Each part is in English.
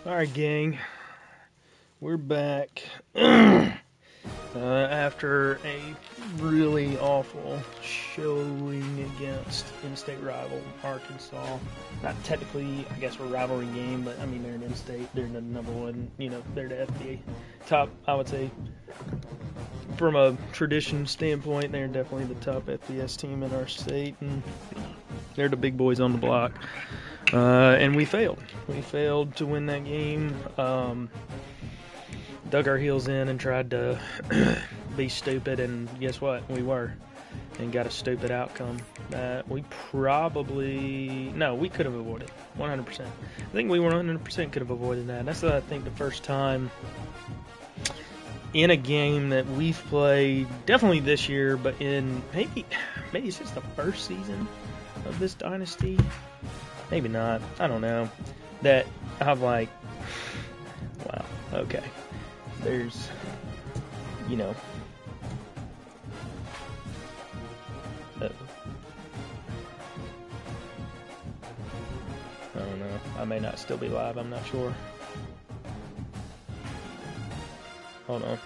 Alright, gang. We're back after a really awful showing against in-state rival Arkansas. Not technically, I guess, a rivalry game, but I mean, they're an in-state. They're the number one, they're the FBA top, I would say. From a tradition standpoint, they're definitely the top FBS team in our state, and they're the big boys on the block. And we failed. We failed to win that game. Dug our heels in and tried to be stupid, and guess what? We were. And got a stupid outcome that we we could have avoided 100%. I think we 100% could have avoided that. That's, I think, the first time in a game that we've played, definitely this year, but in maybe since the first season of this dynasty. Maybe not. I don't know. That I'm like, wow, okay. There's, I don't know. I may not still be live. I'm not sure. Hold on.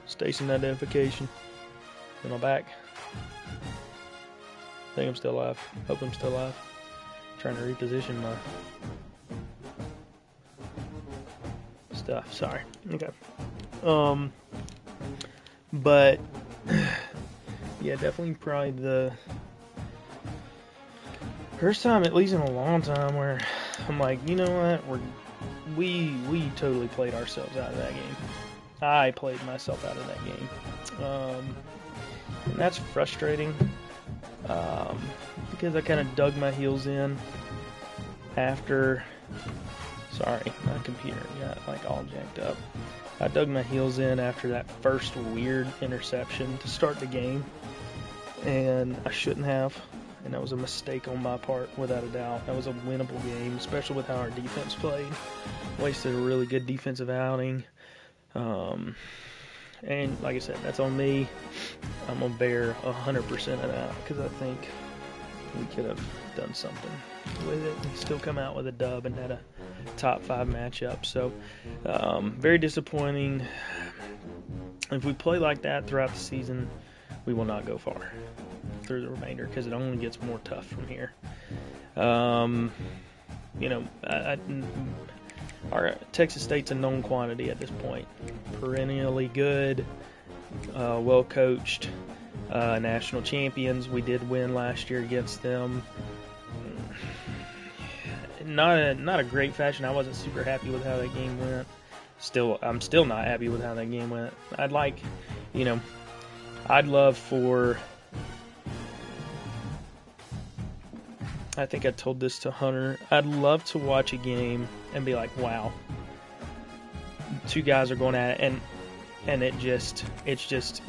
Station identification. Am I back? I think I'm still live. Hope I'm still live. Trying to reposition my stuff. Sorry. Okay. But yeah, definitely probably the first time, at least in a long time, where I'm like, you know what? We totally played ourselves out of that game. I played myself out of that game. And that's frustrating. Because I kind of dug my heels in after, sorry, my computer got like all jacked up. I dug my heels in after that first weird interception to start the game, and I shouldn't have, and that was a mistake on my part, without a doubt. That was a winnable game, especially with how our defense played. Wasted a really good defensive outing. And like I said, that's on me. I'm going to bear 100% of that, because I think we could have done something with it and still come out with a dub and had a top 5 matchup. So, very disappointing. If we play like that throughout the season, we will not go far through the remainder, because it only gets more tough from here. Our Texas State's a known quantity at this point. Perennially good, well coached, national champions. We did win last year against them. Not a great fashion. I wasn't super happy with how that game went. I'm still not happy with how that game went. I'd love for. I think I told this to Hunter. I'd love to watch a game and be like, wow, two guys are going at it, and it's just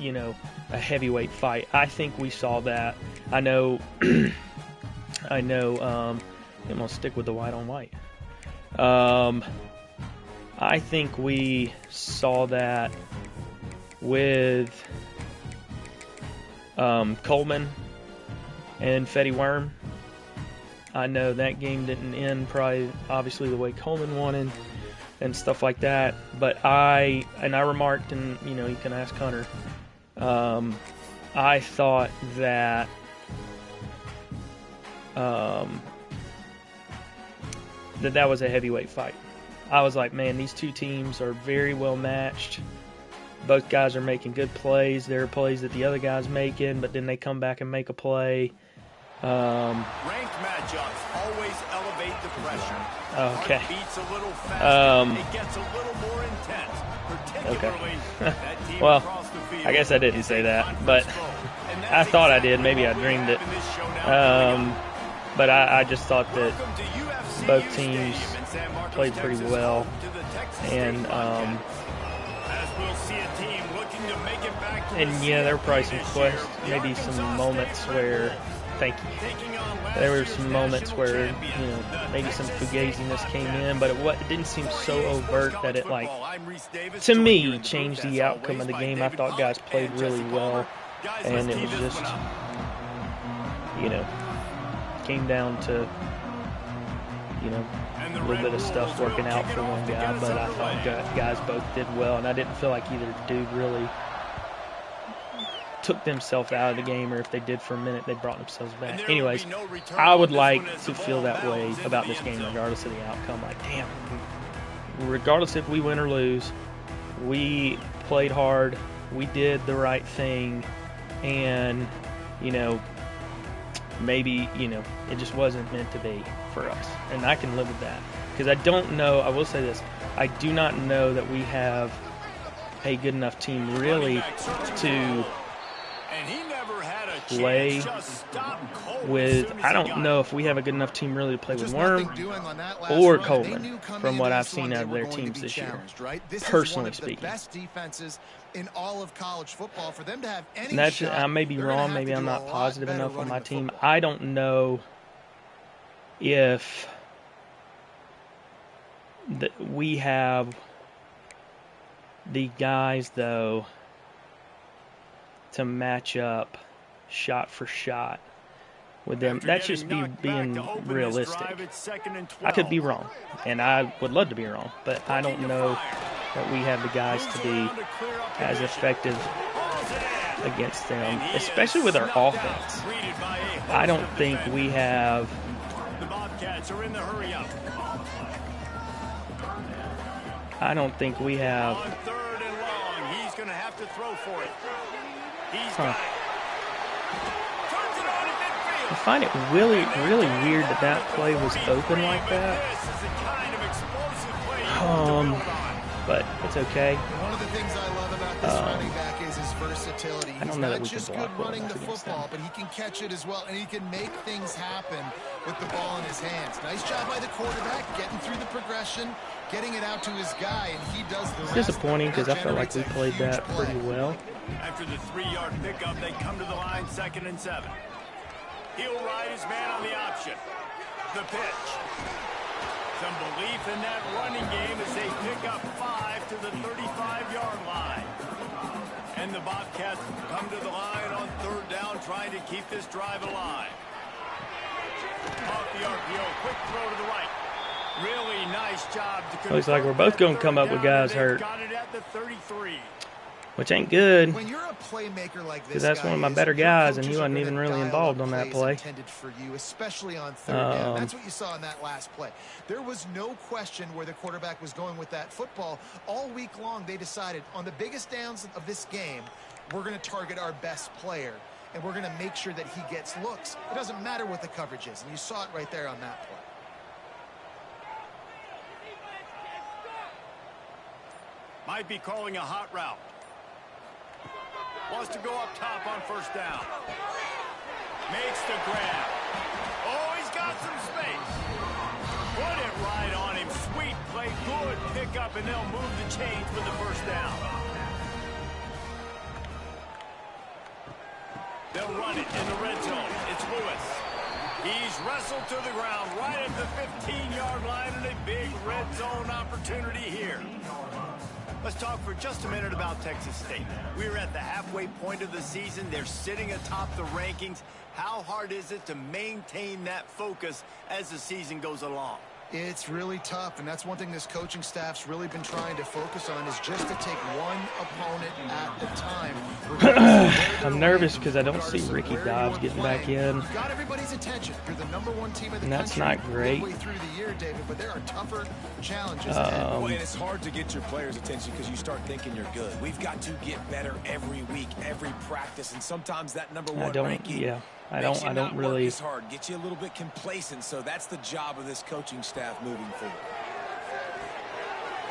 a heavyweight fight. I think we saw that. I know. I'm gonna stick with the white on white. I think we saw that with Coleman and Fetty Worm. I know that game didn't end obviously the way Coleman wanted and stuff like that, but I remarked, and you can ask Hunter, I thought that that was a heavyweight fight. I was like, man, these two teams are very well matched. Both guys are making good plays. There are plays that the other guy's making, but then they come back and make a play. Ranked matchups always elevate the pressure. Okay. It beats a little faster. It gets a little more intense. Particularly that team well, across the field. I guess I didn't say that, but I thought I did. Maybe I dreamed it. But I just thought that both teams played pretty well, and yeah, there were probably some maybe some moments where. Thank you. There were some moments where, maybe some fugaziness came in, but it didn't seem so overt that it, to me, changed the outcome of the game. I thought guys played really well, and it was just, came down to, a little bit of stuff working out for one guy, but I thought guys both did well, and I didn't feel like either dude really took themselves out of the game, or if they did for a minute, they brought themselves back. Anyways, I would like to feel that way about this game regardless of the outcome. Like, damn, regardless if we win or lose, we played hard, we did the right thing, and, you know, maybe, you know, it just wasn't meant to be for us. And I can live with that. Because I don't know, I will say this, I do not know that we have a good enough team really to play with, I don't know if we have a good enough team really to play with Worm or Coleman from what I've seen out of their teams this year, personally speaking. In all of college football, for them to have any and that's, shot, I may be wrong, maybe I'm not positive enough on my team. I don't know if we have the guys, though, to match up shot for shot with them. That's just being realistic. I could be wrong, and I would love to be wrong, but I don't know that we have the guys to be as effective against them, especially with our offense. I don't think we have I find it really, really weird that that play was open like that. But it's okay. One of the things I love about this running back is his versatility. I don't know that we can block well running the against football, them. but he can catch it as well, and he can make things happen with the ball in his hands. Nice job by the quarterback, getting through the progression, getting it out to his guy, and he does the rest. It's disappointing because I felt like we played that pretty well. After the 3-yard pickup, they come to the line, 2nd and 7. He'll ride his man on the option. The pitch. Some belief in that running game as they pick up 5 to the 35-yard line. And the Bobcats come to the line on 3rd down, trying to keep this drive alive. Off the RPO, quick throw to the right. Really nice job. Looks like we're both going to come up with guys hurt, got it at the 33. which ain't good. When you're a playmaker like this, Because that's one of my better guys, and he wasn't even really involved on that play. Intended for you, especially on 3rd down. That's what you saw in that last play. There was no question where the quarterback was going with that football. All week long, they decided on the biggest downs of this game, we're going to target our best player, and we're going to make sure that he gets looks. It doesn't matter what the coverage is, and you saw it right there on that play. Might be calling a hot route. Wants to go up top on 1st down. Makes the grab. Oh, he's got some space. Put it right on him. Sweet play. Good pickup, and they'll move the chains with the 1st down. They'll run it in the red zone. It's Lewis. He's wrestled to the ground right at the 15-yard line, and a big red zone opportunity here. Let's talk for just a minute about Texas State. We're at the halfway point of the season. They're sitting atop the rankings. How hard is it to maintain that focus as the season goes along? It's really tough, and that's one thing this coaching staff's really been trying to focus on is just to take one opponent at a time. I'm nervous because I don't see Ricky Dobbs getting back in. Got everybody's attention. You're the #1 team in the And that's country not great. midway through the year, David, but there are tougher challenges. Well, and it's hard to get your players' attention because you start thinking you're good. We've got to get better every week, every practice, and sometimes that #1 ranking. I don't really. It's hard, get you a little bit complacent. So that's the job of this coaching staff moving forward.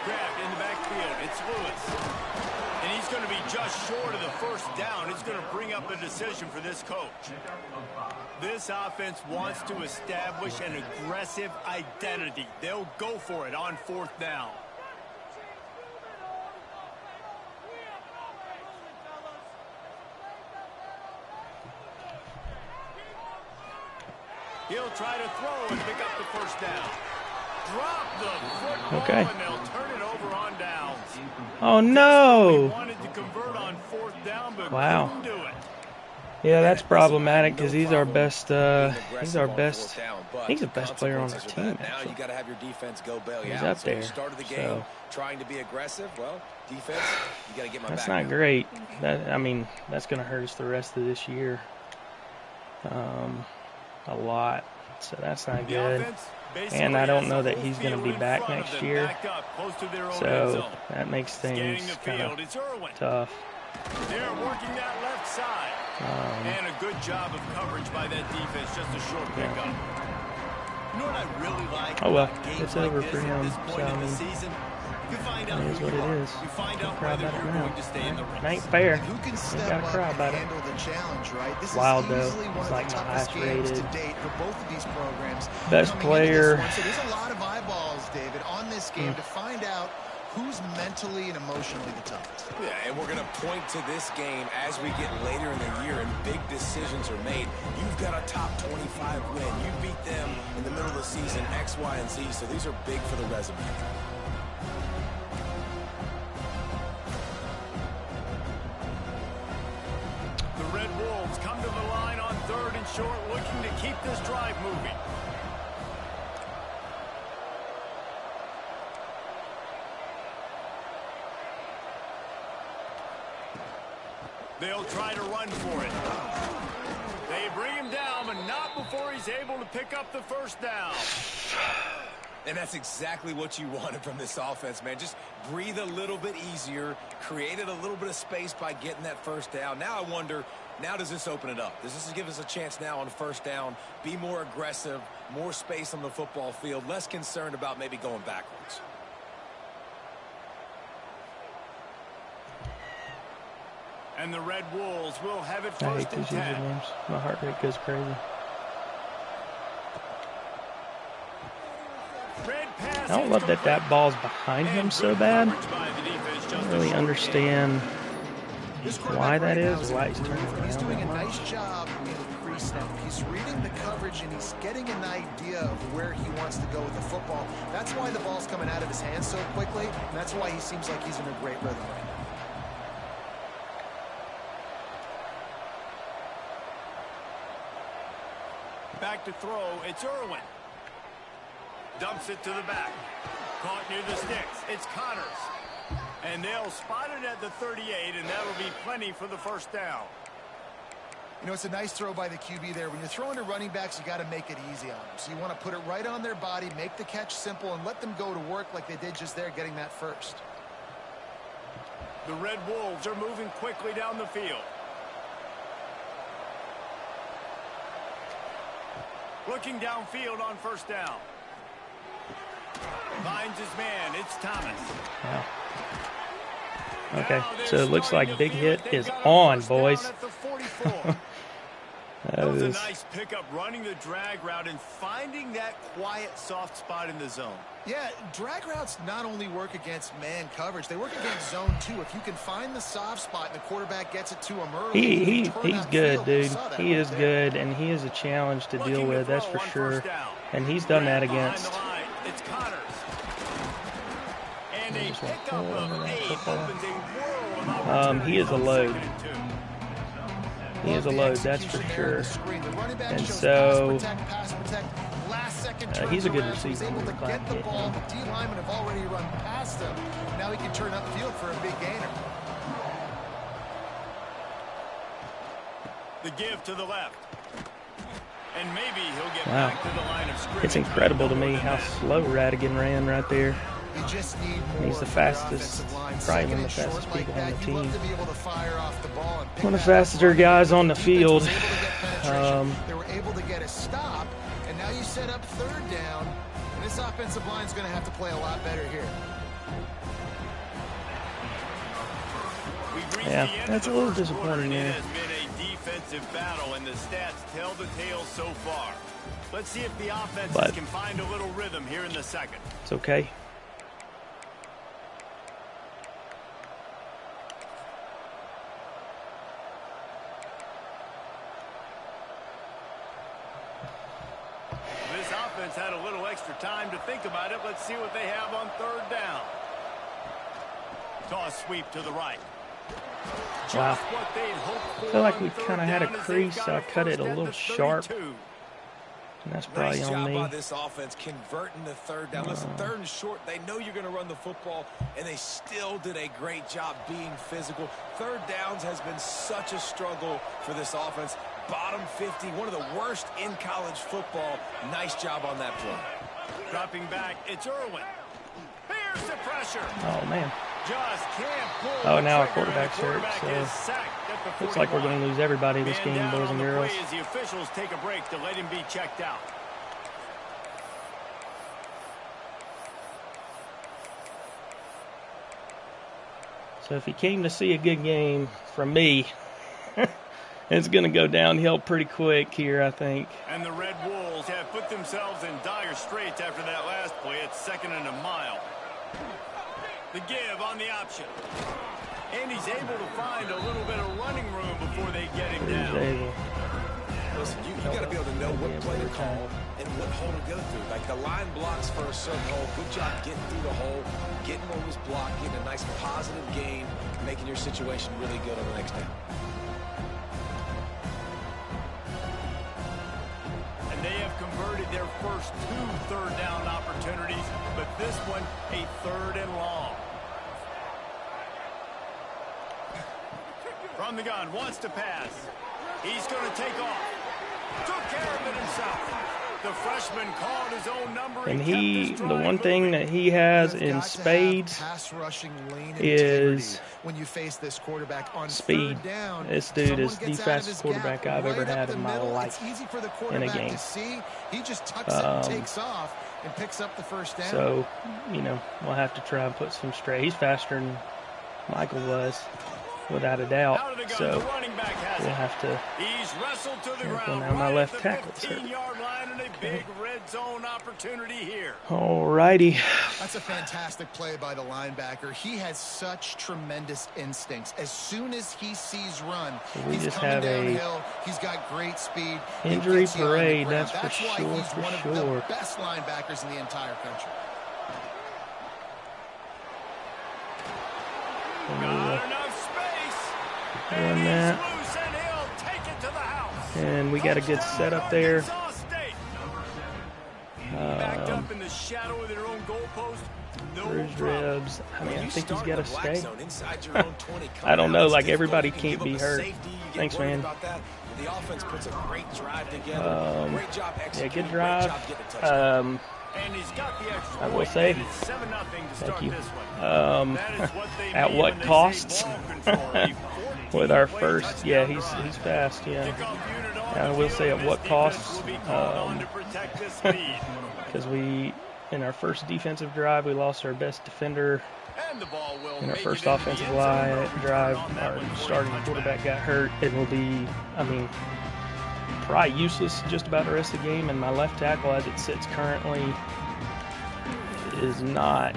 Grabbed in the backfield. It's Lewis. And he's going to be just short of the 1st down. It's going to bring up a decision for this coach. This offense wants to establish an aggressive identity. They'll go for it on 4th down. He'll try to throw and pick up the 1st down. Drop the football, Okay. and they'll turn it over on downs. Oh no! Wanted to convert on 4th down, but Wow. couldn't do it. Yeah, that's problematic because he's our best. He's our best. He's the best player on our team. Now you got to have your defense go bail you out. He's up there. Started the game trying to be aggressive. Well, defense, you got to get my back. That's not great. I mean, that's going to hurt us the rest of this year. A lot. So that's not good. And I don't know that he's going to be back next year. So that makes things kind of tough. They're working that left side. And a good job of coverage by that defense. Just a short pickup. You know what I really like? Oh well, it's over for him. So I mean, you find out it is what it is. You find out cry whether about it you're now. going to stay in the race. It ain't fair. Who can You step gotta up cry and about it. handle the challenge, right? This Wild is though. easily one It's of like the my toughest highest games rated. to date for both of these programs. Best Coming into player. this one. So there's a lot of eyeballs, David, on this game to find out who's mentally and emotionally the toughest. Yeah, and we're going to point to this game as we get later in the year and big decisions are made. You've got a top 25 win. You beat them in the middle of the season, X, Y, and Z, so these are big for the resume. The Red Wolves come to the line on 3rd and short, looking to keep this drive moving. They'll try to run for it. They bring him down, but not before he's able to pick up the first down. And that's exactly what you wanted from this offense, man. Just breathe a little bit easier, created a little bit of space by getting that first down. Now I wonder, now does this open it up? Does this give us a chance now on first down, be more aggressive, more space on the football field, less concerned about maybe going backwards? And the Red Wolves will have it I hate first and these 10. usernames. My heart rate goes crazy. I don't love that that ball's behind him so bad. I don't really understand why that is, or why he's turning around. He's doing a nice job in the pre-snap. He's reading the coverage and he's getting an idea of where he wants to go with the football. That's why the ball's coming out of his hands so quickly, and that's why he seems like he's in a great rhythm right now. Back to throw, it's Irwin. Dumps it to the back. Caught near the sticks. It's Connors. And they'll spot it at the 38, and that'll be plenty for the first down. You know, it's a nice throw by the QB there. When you're throwing to running backs, you got to make it easy on them. So you want to put it right on their body, make the catch simple, and let them go to work like they did just there, getting that first. The Red Wolves are moving quickly down the field. Looking downfield on first down. Finds his man. It's Thomas. Wow. Okay, so it looks like big hit is on, boys. That was a nice pickup, running the drag route and finding that quiet, soft spot in the zone. Yeah, drag routes not only work against man coverage, they work against zone too. If you can find the soft spot and the quarterback gets it to him early, he's good, dude. He is good, and he is a challenge to deal with, that's for sure. And he's done that against. It's Connors. And a pickup of 8 opens a world of he is a load. He is a load, that's for sure. And so he's a good receiver. Able to get the ball. The D linemen have already run past him. Now he can turn upfield for a big gainer. The give to the left. And maybe he'll get back to the line of scrimmage. It's incredible to me how slow Radigan ran right there. You just need more. He's the fastest, probably one of the fastest people on the team. One of the faster guys on the field. They were able to get a stop, and now you set up third down, and this offensive line is going to have to play a lot better here. Yeah, that's a little disappointing there. It has been a defensive battle, and the stats tell the tale so far. Let's see if the offenses can find a little rhythm here in the second. It's okay. This offense had a little extra time to think about it. Let's see what they have on third down. Toss sweep to the right. Wow. I feel like we kind of had a crease, so I cut it a little sharp. And that's probably nice on job me. by this offense converting the third down. Listen, third and short, they know you're going to run the football, and they still did a great job being physical. Third downs has been such a struggle for this offense. Bottom 50, one of the worst in college football. Nice job on that play. Dropping back, it's Irwin. Here's the pressure. Oh, man. Just can't pull. Oh, now our quarterback's hurt, so looks like we're going to lose everybody this game, boys and girls. As the officials take a break to let him be checked out. So if you came to see a good game from me, it's going to go downhill pretty quick here, I think. And the Red Wolves have put themselves in dire straits after that last play. It's 2nd and a mile. The give on the option. And he's able to find a little bit of running room before they get him down. Listen, you got to be able to know what play to call and what hole to go through. Like the line blocks for a certain hole. Good job getting through the hole, getting what was blocked, getting a nice positive gain, making your situation really good on the next down. And they have converted their first 2 third down opportunities, but this one a 3rd and long. From the gun, wants to pass. He's going to take off. Took care of it himself. The freshman called his own number. And the one thing that he has in spades is when you face this quarterback on speed. Down, this dude is the fastest quarterback I've ever had in my life in a game. He just tucks it and takes off and picks up the first down. So, you know, we'll have to try and put some straight. He's faster than Michael was, without a doubt. So we'll have to. He's wrestled to the ground. Now my left tackle's hurt. Big red zone opportunity here. Alrighty. That's a fantastic play by the linebacker. He has such tremendous instincts. As soon as he sees run, so we he's just coming have downhill. He's got great speed. Injury parade, that's for why sure. He's one of the best linebackers in the entire country. Got enough space. Run that. Loose and he'll take it to the house. And we got a good setup there. Backed up in the shadow of their own goalpost. Bruised ribs. I mean, I think he's got to stay. I don't know. Like, everybody can't be hurt. Thanks, man. The offense puts a great drive together. Great job executing. Yeah, good drive. I will say, thank you. At what costs? With our first, yeah, he's fast, yeah. I will say at what costs? Because in our first defensive drive, we lost our best defender. In our first offensive drive, our starting quarterback got hurt. It will be, I mean, probably useless just about the rest of the game. And my left tackle, as it sits currently, is not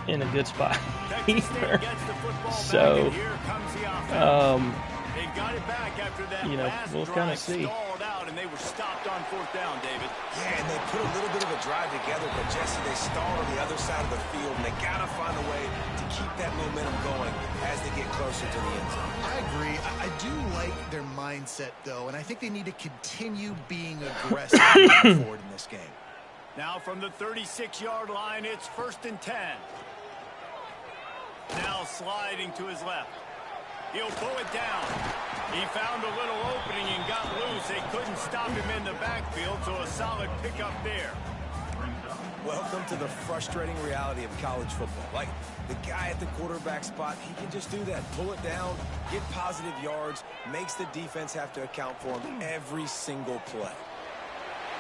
in a good spot either. So, you know, we'll kind of see. And they were stopped on 4th down, David. Yeah, and they put a little bit of a drive together, but Jesse, they stalled on the other side of the field, and they got to find a way to keep that momentum going as they get closer to the end zone. I agree. I do like their mindset, though, and I think they need to continue being aggressive moving forward in this game. Now from the 36-yard line, it's 1st and 10. Now sliding to his left. He'll pull it down. He found a little opening and got loose. They couldn't stop him in the backfield, so a solid pickup there. Welcome to the frustrating reality of college football. Like, the guy at the quarterback spot, he can just do that. Pull it down, get positive yards, makes the defense have to account for him every single play.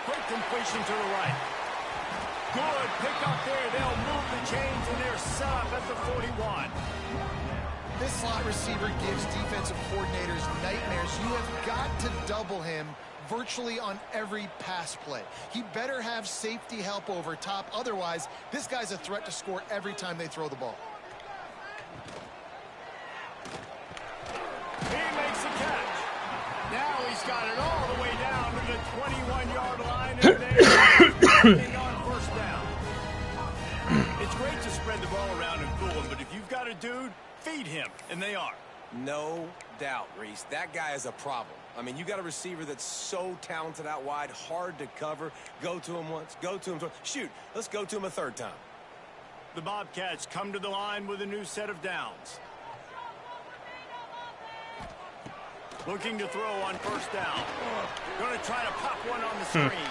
Quick completion to the right. Good pickup there. They'll move the chains, and they're set up at the 41. This slot receiver gives defensive coordinators nightmares. You have got to double him virtually on every pass play. He better have safety help over top. Otherwise, this guy's a threat to score every time they throw the ball. He makes a catch. Now he's got it all the way down to the 21-yard line, and they're on 1st down. It's great to spread the ball around and fool him, but if you've got a dude feed him, and they are. No doubt, Reese. That guy is a problem. I mean, you got a receiver that's so talented out wide, hard to cover. Go to him once, go to him twice. Shoot, let's go to him a third time. The Bobcats come to the line with a new set of downs. Looking to throw on first down. Going to try to pop one on the screen.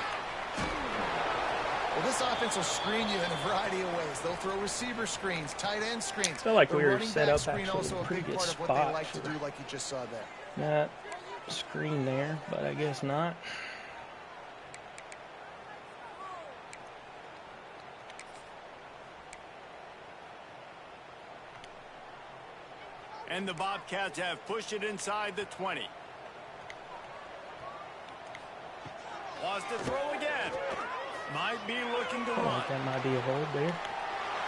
Well, this offense will screen you in a variety of ways. They'll throw receiver screens, tight end screens. I feel like the we were running set back up screen actually also in a a pretty big good part of what they spot like to for do, like you just saw there. that screen there, but I guess not. And the Bobcats have pushed it inside the 20. Wants to throw again. Might be looking to I run. think that might be a hold there.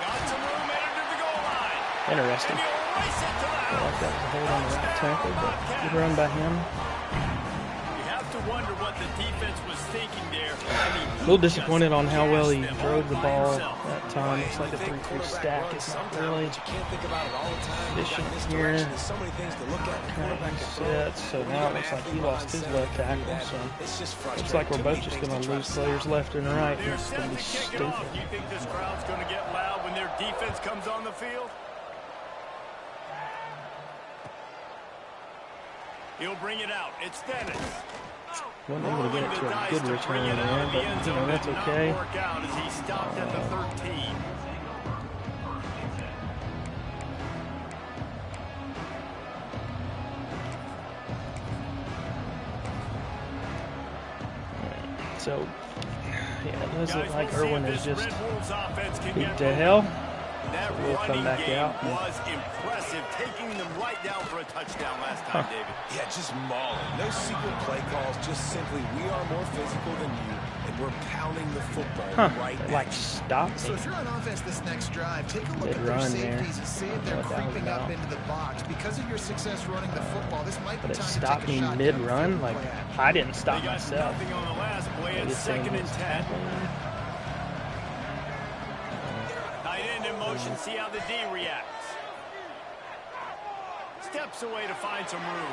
Got some room headed to the goal line. Interesting. And he'll race it to the I like house. that was a hold on the right tackle, but good run by him. You have to wonder what the defense was thinking there. A little disappointed on how well he drove the ball that time. It's like a 3-3 stack. It's not really efficient here. Set, so now it looks like he lost his left tackle. So looks like we're both just going to lose players left and right. They're It's set going to to be kick it stupid. off. Do you think this crowd's going to get loud when their defense comes on the field? He'll bring it out. It's Dennis. Wasn't able to get it to a good return there, but you know, that's okay. Work out as he stopped at the 13. So, yeah, it does look like Guys, we'll see Irwin if is this just Red Wolves offense can beat get to moving. hell. That We'll come running back game out and- was impressive, taking them right down for a touchdown last time, David. Yeah, just mauling. No secret play calls, just simply we are more physical than you, and we're pounding the football right It at like you. stopped So me. if you're on offense this next drive, take a look Good at their run there. safeties and see if they're What that was creeping up about. into the box. Because of your success running the football, this might be But it time to stopped take a me shot mid-run. Like, I didn't They stop got myself. nothing on the last play. I It's just saying second he and was 10. tackling me. Tight end in motion. See how the D reacts. Steps away to find some room.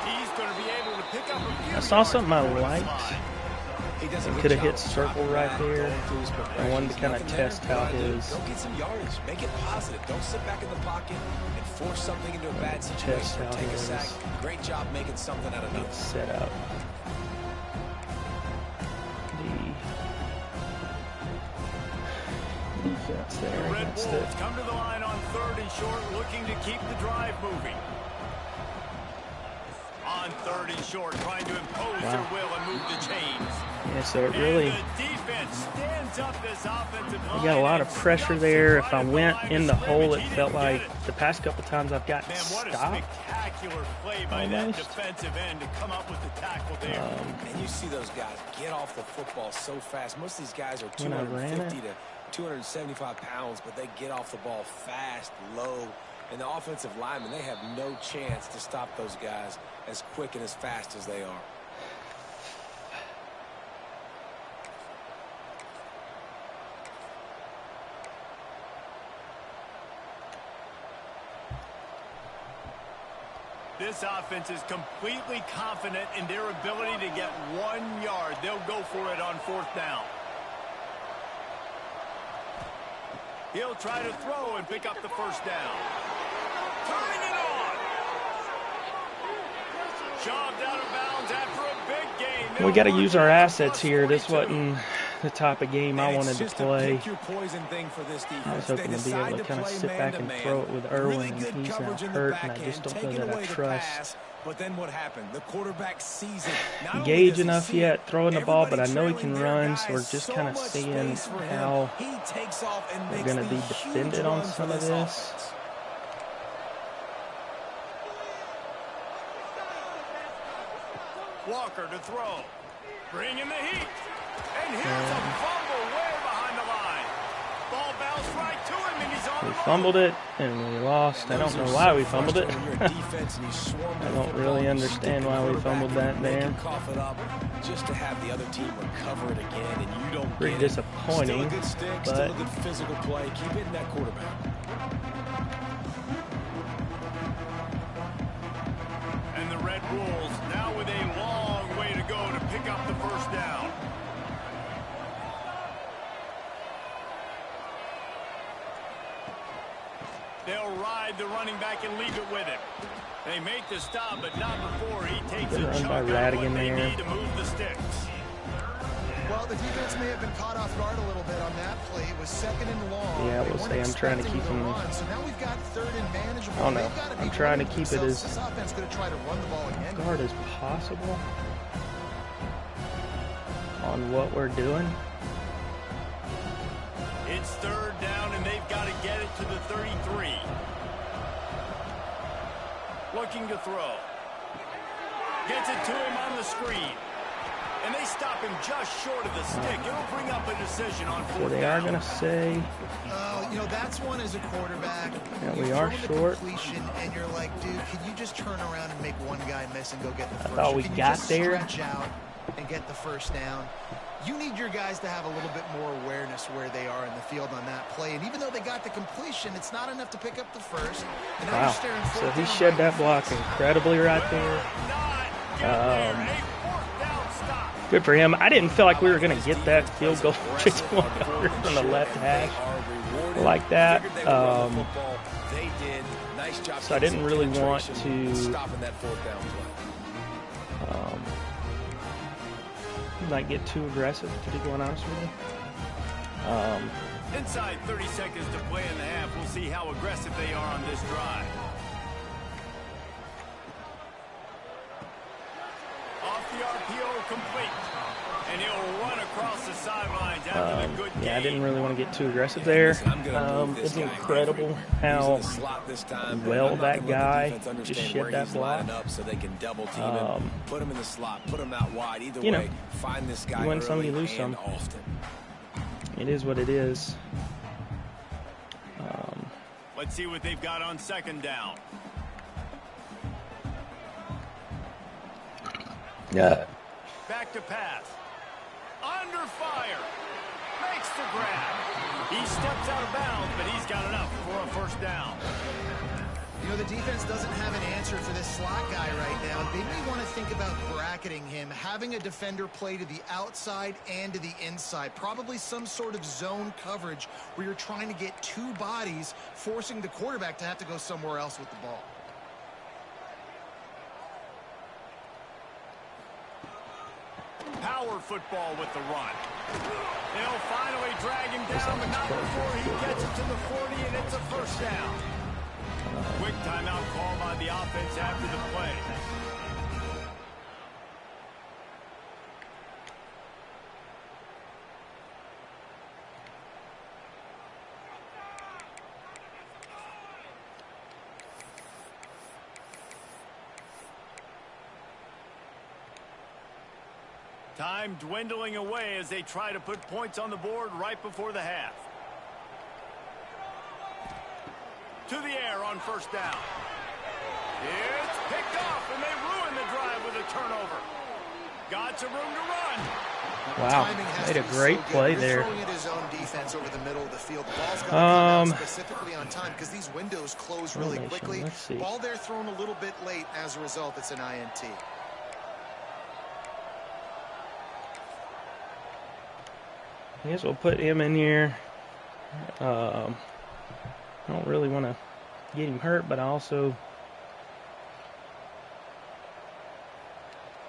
He's going to be able to pick up a few I saw yards something I before it's liked. fine. He does a good Could have job hit of circle stopping right that, there. going through his I progressions. wanted to kind of Nothing there. test how his Go get some yardage. Make it positive. Don't sit back in the pocket and force something into a bad situation or how take a his sack. Great job making something out of nothing. set up. The defense The there Red against Wolves it. come to the line on 3rd and short, looking to keep the drive moving. On 3rd and short, trying to impose their will and move the chains. Yeah, so it really, And the defense stands up this offensive line. we got a lot of and pressure stops there. it If right I at the went line in of the hole, scrimmage. it He felt didn't get like it. the past couple times I've gotten Man, what a stopped. spectacular play by that Almost. defensive end to come up with the tackle there. And you see those guys get off the football so fast. Most of these guys are When I ran 250 to 275 pounds, but they get off the ball fast, low. And the offensive linemen, they have no chance to stop those guys as quick and as fast as they are. This offense is completely confident in their ability to get 1 yard. They'll go for it on 4th down. He'll try to throw and pick up the first down. Tying it on. Shoved out of bounds after a big game. We got to use our assets here. This wasn't the type of game I wanted to play. I was hoping to be able to kind of sit back and throw it with Irwin, and he's now hurt, and I just don't know that I trust But then what happened? The quarterback sees it. Not only Gage does he enough see yet it, throwing the ball, but I know he everybody can trailing run, their so we're guys, just so kind of much seeing space for him. how He takes off and we're makes going to be the huge defended on run for some of this. offense. Walker to throw. Bringing the heat. And here's a fumble way behind the line. Ball bounced right to him, and he's on We the move. fumbled it, and we lost. I don't know why we fumbled it. I don't really understand why we fumbled that there. Just to have the other team recover it again, and you don't Pretty get it. disappointing, Still a good stick, but still a good physical play. Keep hitting that quarterback. inside the running back and leave it with him. They make the stop, but not before he takes a Run chunk by of what Radigan they there. need to move the sticks. Well, the defense may have been caught off guard a little bit on that play. It was 2nd and long. Yeah, They we'll weren't say I'm trying to expecting keep the him. run. So now we've got 3rd and manageable. Oh no, They've gotta be I'm trying to winning keep it themselves. as This offense going to try to run the ball again. guard as possible on what we're doing. It's 3rd down, and they've got to get it to the 33. Looking to throw. Gets it to him on the screen. And they stop him just short of the stick. It'll bring up a decision on 4th So they are down. going to say, You know, that's one as a quarterback. Yeah, You we are throw the short. completion, and you're like, dude, can you just turn around and make one guy miss and go get the first? thought Or we can you got just there. stretch out and get the first down? You need your guys to have a little bit more awareness where they are in the field on that play. And even though they got the completion, it's not enough to pick up the first. And now you're wow. staring So fourth he down shed right that in block the face. incredibly right there. Not get there. A 4th down stop. Good for him. I didn't feel like we were going to get that field goal 51 yards from the left hash like that. So I didn't really want to not get too aggressive, to be quite honest with you. Inside 30 seconds to play in the half. We'll see how aggressive they are on this drive. Off the RPO complete. And he'll run across the sidelines after the good Yeah, I game. didn't really want to get too aggressive there. It's incredible how well that guy just shed that block. So they can double team him, put him in the slot, put him out wide. Either you know, way, find this guy you win some, early you lose and some. often. It is what it is. Let's see what they've got on 2nd down. Yeah. Back to pass. Under fire. Makes the grab. He steps out of bounds, but he's got enough for a 1st down. You know, the defense doesn't have an answer for this slot guy right now. They may want to think about bracketing him, having a defender play to the outside and to the inside. Probably some sort of zone coverage where you're trying to get 2 bodies, forcing the quarterback to have to go somewhere else with the ball. Power football with the run. They'll finally drag him down, but not before he gets it to the 40, and it's a 1st down. Quick timeout call by the offense after the play. Time dwindling away as they try to put points on the board right before the half. To the air on 1st down. It's picked off, and they ruin the drive with a turnover. Got some room to run. Wow, Timing has made to a be great so good. play You're there. throwing at his own defense over the middle of the field. The ball's got to come out specifically on time because these windows close really Formation, quickly. let's see. Ball there thrown a little bit late. As a result, it's an INT. I guess we'll put him in here. I don't really want to get him hurt, but I also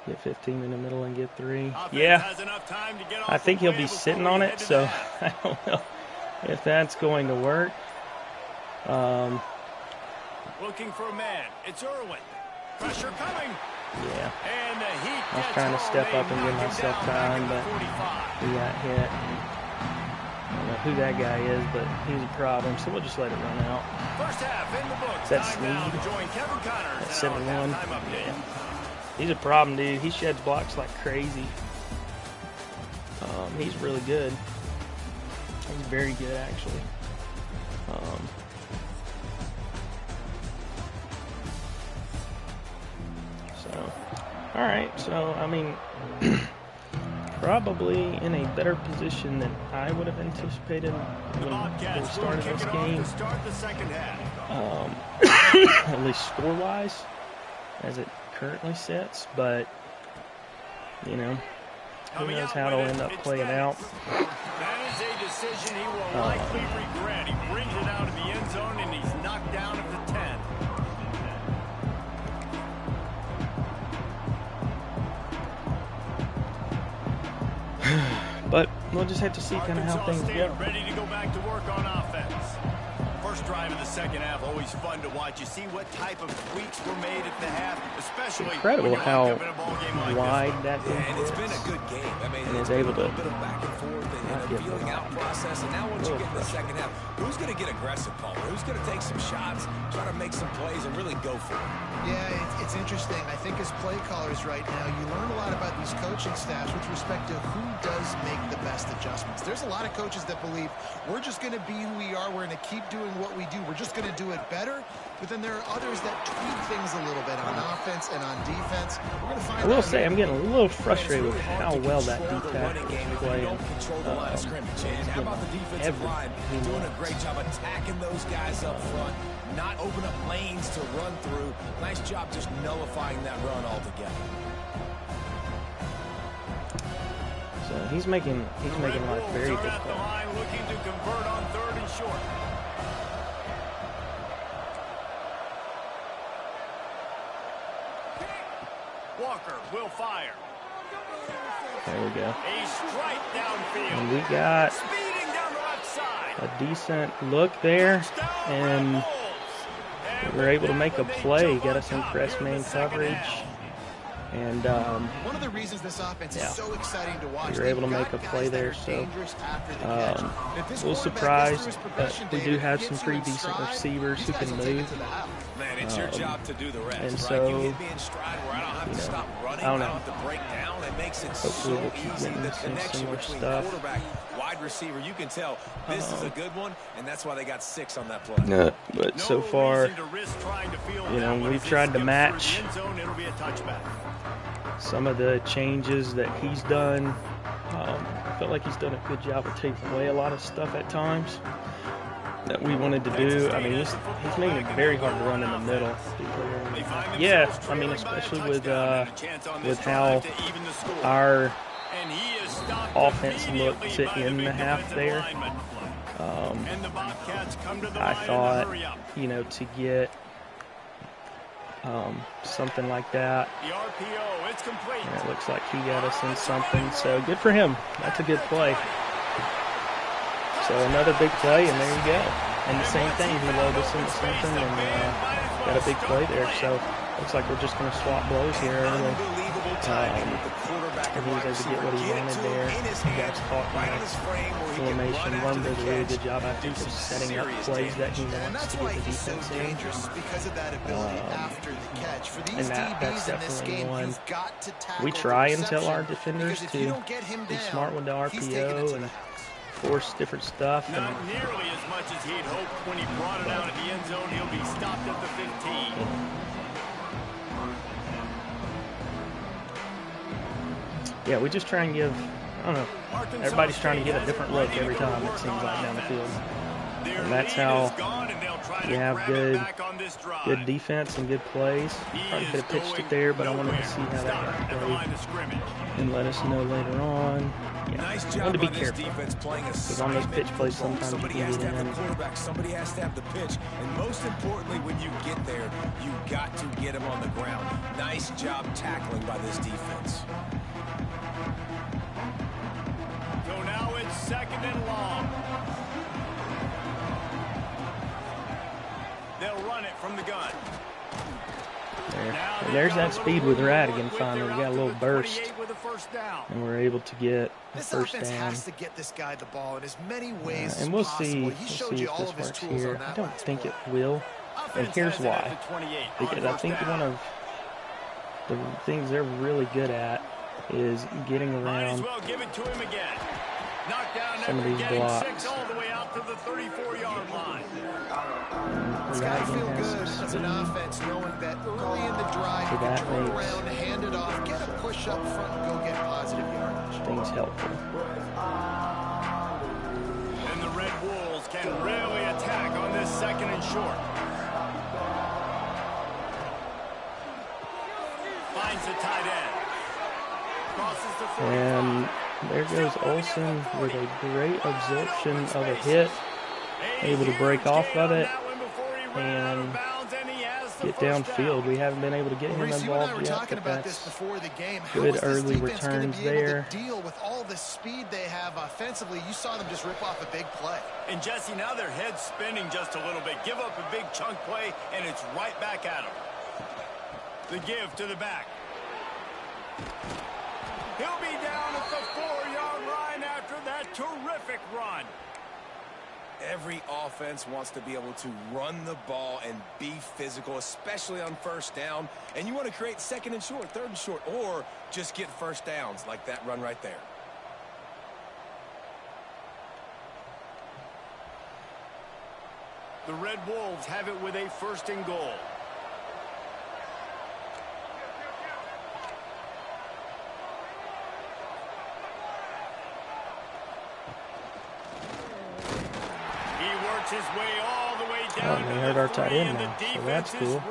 get 15 in the middle and get 3. Offense Yeah, has enough time to get off I think the he'll play be before sitting we on head it, to so the half. I don't know if that's going to work. Looking for a man. It's Irwin. Pressure coming. Yeah, And the heat I was gets trying to home. step They up and give knock him myself down back time, at the but 45. he got hit. I don't know who that guy is, but he's a problem, so we'll just let it run out. First half in the books. That Time now to Sneed? join Kevin Connors That's in our 7-1. halftime update. He's a problem, dude. He sheds blocks like crazy. He's really good. He's very good, actually. All right. So, I mean, probably in a better position than I would have anticipated when we Bobcats will started kick this it off game. to start the second half. At least score-wise, as it currently sits. But, you know, who Coming knows out how it'll with end it, up it's playing Dennis. out. That is a decision he will likely regret. He brings it out of the end zone, and he's knocked down at the 10. we'll just have to see kind of how things go. Ready to go back to work on offense. First drive of the second half, always fun to watch. You see what type of tweaks were made at the half, especially incredible how like wide that thing and it's been a good game. I mean, and it's is able to a bit of back and forth and a feeling out process. And now once you get in the second half, who's going to get aggressive, Paul? Who's going to take some shots, try to make some plays, and really go for it? Yeah, it's interesting. I think as play callers right now, you learn a lot about these coaching staffs with respect to who does make the best adjustments. There's a lot of coaches that believe we're just going to be who we are. We're going to keep doing what we do. We're just going to do it better. But then there are others that tweak things a little bit on offense and on defense. We're going to find I will say I'm getting a little frustrated with how well that D-tackle is playing. How about the defensive line doing a great job attacking those guys up front, not open up lanes to run through. Nice job just nullifying that run altogether. So he's making life very difficult. Looking to convert on 3rd and short. Walker will fire. There we go. A strike downfield. And we got Speeding down the left side. a decent look there, and we were able to make a play, get us in press man coverage, and one of the reasons this offense is so exciting to watch, we were able to make a play there. So a little surprised, but we do have some pretty decent receivers who can move. Man, it's your job to do the rest. And so, you hit me in stride where I don't have to stop running, I don't know. have to break down. It makes it Hopefully so we'll keep easy. getting The some connection similar between stuff. quarterback, wide receiver, you can tell this is a good one, and that's why they got 6 on that play. But so far, we've tried to match some of the changes that he's done. I felt like he's done a good job of taking away a lot of stuff at times that we wanted to do. I mean, he's making it very hard to run in the middle. Yeah, I mean, especially with how our offense looked to end the half there. I thought, to get something like that. And it looks like he got us in something, so good for him. That's a good play. So another big play, and there you go. And the same thing, he lulled us into something and got a big play there. So looks like we're just going to swap blows here early. And he was able to get what he wanted there. You guys talked about formation. Lund did a really good job, I think, of setting up plays that he wants to get the defense in. And that's definitely one. We try and tell our defenders to be smart with the RPO and force different stuff. Not nearly as much as he'd hoped when he brought it out of the end zone. He'll be stopped at the 15. Yeah, we just try and give, I don't know, everybody's trying to get a different look every time, it seems like, down the field. And that's how you have good defense and good plays. Probably could have pitched it there, but I wanted to see how that got played and let us know later on. Yeah, I wanted to be careful, because on those pitch plays sometimes you can get in. Somebody has to have the pitch, and most importantly, when you get there, you got to get him on the ground. Nice job tackling by this defense. So now it's 2nd and long. They'll run it from the gun. And there's that speed with Radigan finally. We got a little burst, and we're able to get the first down. Has to get this guy the ball in as many ways and we'll as see. possible. We'll see if this works here. I don't think it will, and here's why. Because I think one of the things they're really good at is getting around some of these blocks. It's got to feel good as an offense knowing that early in the drive you can turn around, hand it off, get a push up front, and go get positive yardage. Things helpful. And the Red Wolves can really attack on this 2nd and short. Finds the tight end. Crosses the 45. And there goes Olsen with a great absorption of a hit. Able to break off of it. And get downfield. We haven't been able to get him Reese, you and I involved were yet, talking but about this that's before the game. How good is this early defense going returns to be able there. to deal with all the speed they have offensively? You saw them just rip off a big play. And Jesse, now their head's spinning just a little bit. Give up a big chunk play, and it's right back at them. The give to the back. He'll be down at the 4-yard line after that terrific run. Every offense wants to be able to run the ball and be physical, especially on first down. And you want to create second and short, third and short, or just get first downs like that run right there. The Red Wolves have it with a 1st and goal. His way all the way down. We heard our tight end now, so that's cool. What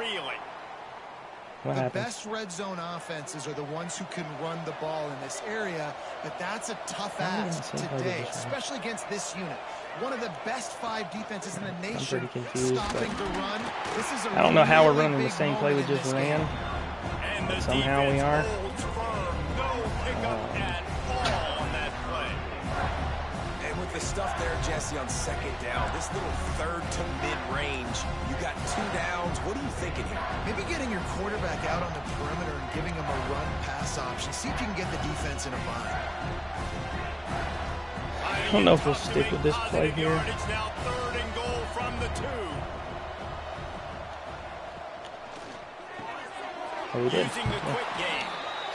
the happened? best red zone offenses are the ones who can run the ball in this area, but that's a tough ask today, especially against this unit. One of the best 5 defenses in the nation. I'm pretty confused, stopping the run. This is a I don't know how we're really running the big same play we just ran, but somehow we are. The stuff there, Jesse, on 2nd down. This little 3rd to mid-range. You got 2 downs. What are you thinking here? Maybe getting your quarterback out on the perimeter and giving him a run-pass option. See if you can get the defense in a bind. I don't know if we'll stick with this play here. It's now 3rd and goal from the 2. Oh, we did.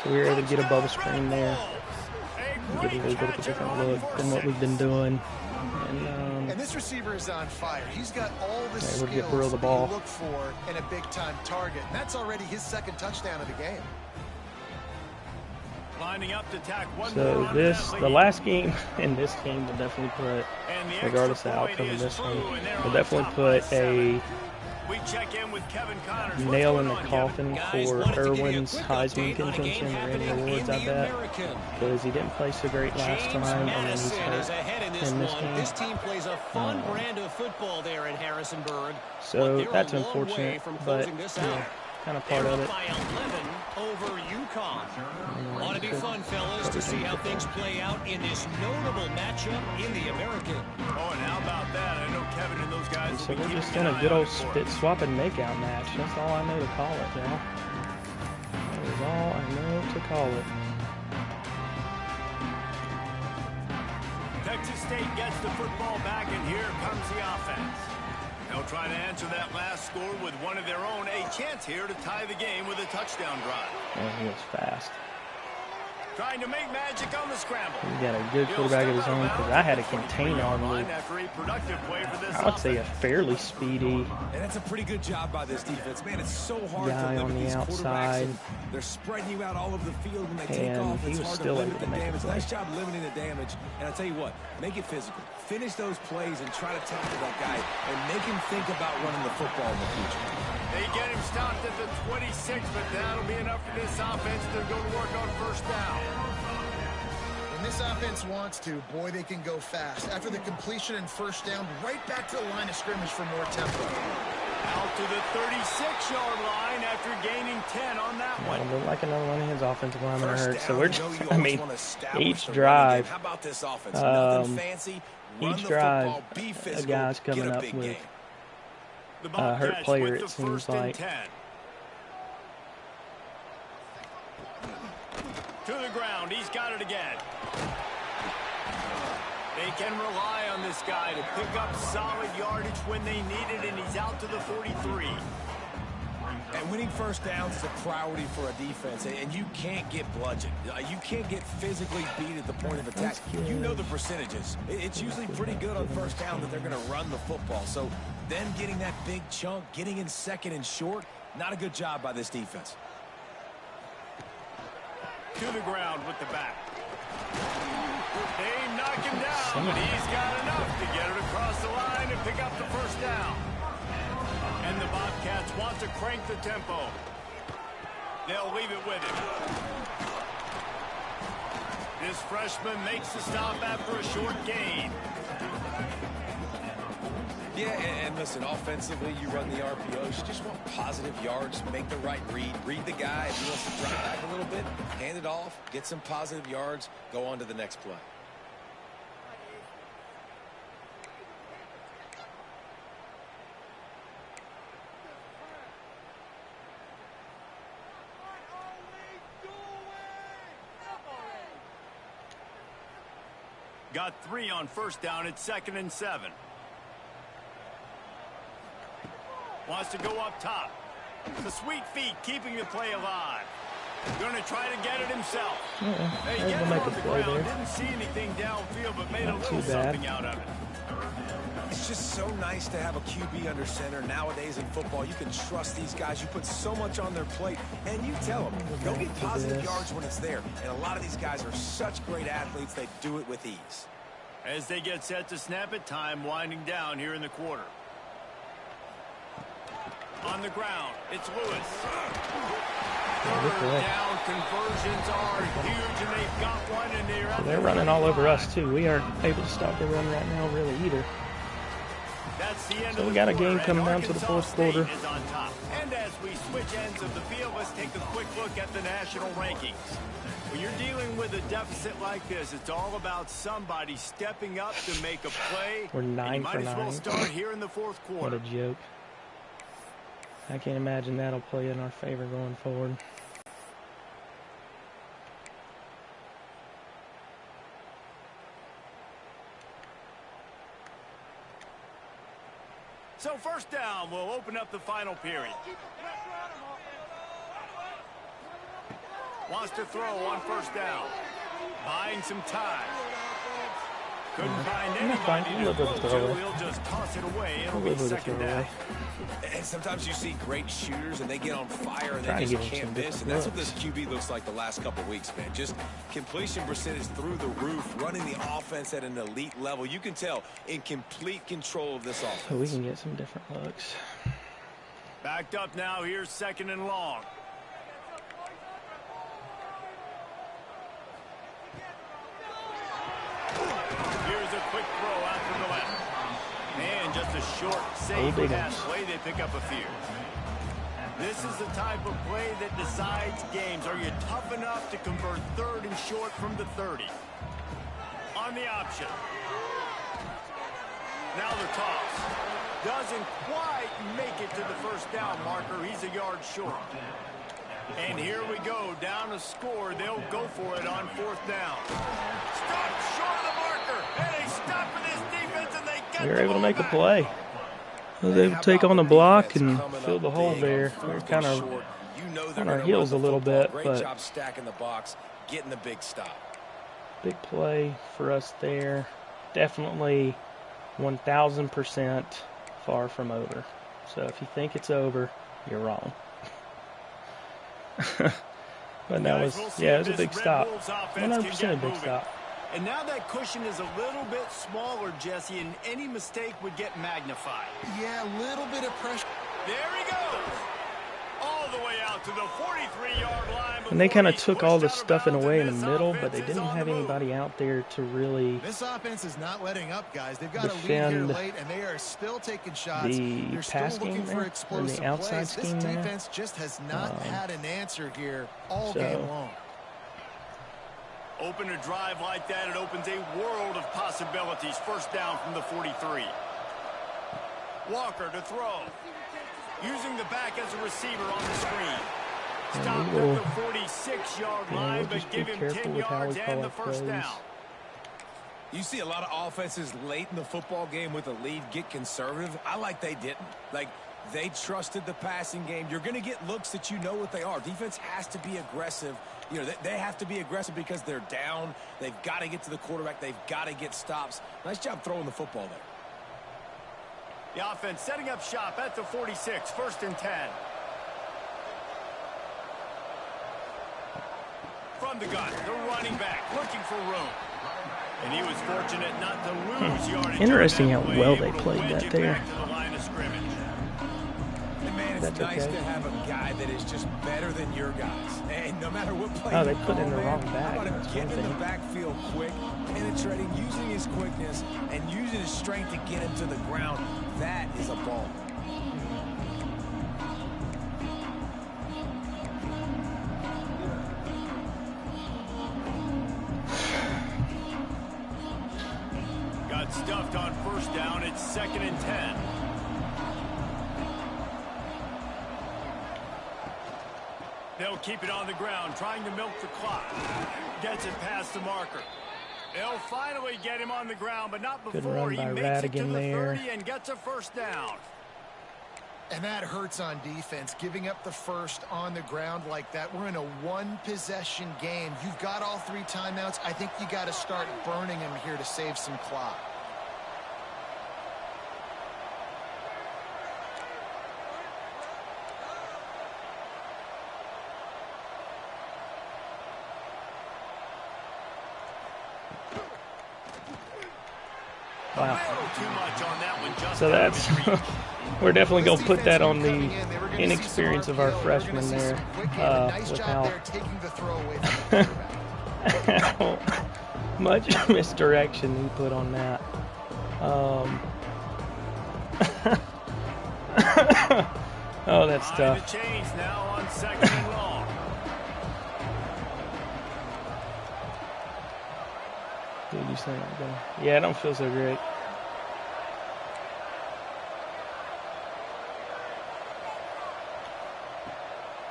So we were able to get a bubble screen there. Get a little bit of a different look than what we've been doing. And this receiver is on fire. He's got all the skills the ball. you look for in a big-time target. And that's already his 2nd touchdown of the game. Lining up to tack one so the last game and this game will definitely put, regardless of the outcome of this one, will definitely put a nail in the coffin for Irwin's Heisman contention or any awards, I bet, because he didn't play so great last time, and then he's hurt in this game. This team plays a fun brand of football there in Harrisonburg. So that's unfortunate, but yeah, kind of part of it. Over UConn. Ought to be fun, fellas, to see how things play out in this notable matchup in the American. Oh, and how about that? I know Kevin and those guys. So we're just in a good old spit swap and makeout match. That's all I know to call it, y'all. That is all I know to call it. Texas State gets the football back, and here comes the offense. They'll try to answer that last score with one of their own. A chance here to tie the game with a touchdown drive. Man, he was fast. Trying to make magic on the scramble. He got a good quarterback of his own, because I had a contain on me. I would say a fairly speedy. And that's a pretty good job by this defense. Man, it's so hard guy to on limit the these outside. They're spreading you out all over the field when they take And off. he It's was hard still to able limit to the make a damage. play. Nice job limiting the damage. And I'll tell you what, make it physical. Finish those plays and try to tackle that guy and make him think about running the football in the future. They get him stopped at the 26, but that'll be enough for this offense to go to work on 1st down. When this offense wants to, boy, they can go fast. After the completion and 1st down, right back to the line of scrimmage for more tempo. Out to the 36-yard line after gaining 10 on that one. Well, like another one of his offensive linemen are hurt. So we're just, you I mean, always wanna establish each the drive, run game. How about this offense? Nothing fancy. Run each the drive, football, be a physical, guy's coming get a up big with game. a hurt player, it seems like. To the ground, he's got it again. They can rely on this guy to pick up solid yardage when they need it, and he's out to the 43. And winning 1st downs is a priority for a defense, and you can't get bludgeoned. You can't get physically beat at the point of attack. You know the percentages. It's usually pretty good on 1st down that they're going to run the football. So them getting that big chunk, getting in 2nd and short, not a good job by this defense. To the ground with the back. They knock him down, but he's got enough to get it across the line and pick up the 1st down. And the Bobcats want to crank the tempo. They'll leave it with him. This freshman makes the stop after a short gain. Yeah, and listen, offensively, you run the RPOs. You just want positive yards, make the right read the guy. If he wants to drop back a little bit, hand it off, get some positive yards, go on to the next play. Got 3 on first down at 2nd and 7. Wants to go up top. The sweet feet keeping the play alive. Going to try to get it himself. Hey, get it on the ground. Didn't see anything downfield, but made a little something out of it. It's just so nice to have a QB under center. Nowadays in football, you can trust these guys. You put so much on their plate, and you tell them, go get positive yards when it's there. And a lot of these guys are such great athletes, they do it with ease. As they get set to snap it, time winding down here in the quarter. On the ground, it's Lewis. Third down conversions are huge, and they've got one, and they're running all over us, too. We aren't able to stop the run right now, really, either. That's the end So we got a game coming down to the fourth quarter. Is on top. And as we switch ends of the field, let's take a quick look at the national rankings. When you're dealing with a deficit like this, it's all about somebody stepping up to make a play. We're 9 for 9. You might as well start here in the fourth quarter. What a joke. I can't imagine that'll play in our favor going forward. So first down, we'll open up the final period. Wants to throw on first down. Buying some time. Couldn't find anybody to throw to. He'll just toss it away. It'll be second down. And sometimes you see great shooters and they get on fire and they just can't miss. And that's what this QB looks like the last couple of weeks, man. Just completion percentage through the roof, running the offense at an elite level. You can tell in complete control of this offense. So we can get some different looks. Backed up now. Here's 2nd and long. Here's a quick throw out to the left. And just a short save for that play. They pick up a few. This is the type of play that decides games. Are you tough enough to convert 3rd and short from the 30? On the option. Now the toss. Doesn't quite make it to the first down marker. He's a yard short. And here we go. Down to score. They'll go for it on 4th down. Stop short of the marker. And they stop for this defense, and they get we were able to make a play. I was able to take on the block and fill the hole there. We're kind of on our heels a little bit, but great job stacking the box, getting the big stop. Big play for us there. Definitely 1,000% far from over. So if you think it's over, you're wrong. But that was, yeah, it was a big stop. 100% a big stop. And now that cushion is a little bit smaller, Jesse, and any mistake would get magnified. Yeah, a little bit of pressure. There he goes. All the way out to the 43-yard line. And they kind of took all the stuff in away in the middle, but they didn't have anybody out there to really This offense is not letting up, guys. They've got a lead here late, and they are still taking shots. The pass game there, and the outside scheme there. This defense just has not had an answer here all game long. Open a drive like that, it opens a world of possibilities. First down from the 43. Walker to throw. Using the back as a receiver on the screen. Stop at the 46-yard line, but give him 10 yards and the first down. You see a lot of offenses late in the football game with a lead get conservative. I like they didn't. Like, they trusted the passing game. You're going to get looks that you know what they are. Defense has to be aggressive. You know, they have to be aggressive because they're down. They've got to get to the quarterback. They've got to get stops. Nice job throwing the football there. The offense setting up shop at the 46, 1st and 10. From the gun, the running back looking for room. And he was fortunate not to lose yardage. Interesting how well they played that there. It's nice to have a guy that is just better than your guys. And no matter what play they put in the wrong back. How about him getting in the backfield quick, penetrating, using his quickness, and using his strength to get him to the ground. That is a ball. Got stuffed on first down. It's 2nd and 10. They'll keep it on the ground, trying to milk the clock. Gets it past the marker. They'll finally get him on the ground, but not before he makes it to the 30 and gets a first down. And that hurts on defense, giving up the first on the ground like that. We're in a one-possession game. You've got all 3 timeouts. I think you got to start burning them here to save some clock. Wow. So that's, we're definitely going to put that on the inexperience of our freshmen there. With how much misdirection he put on that. Oh, that's tough. Dude, you saying that, though? Yeah, I don't feel so great.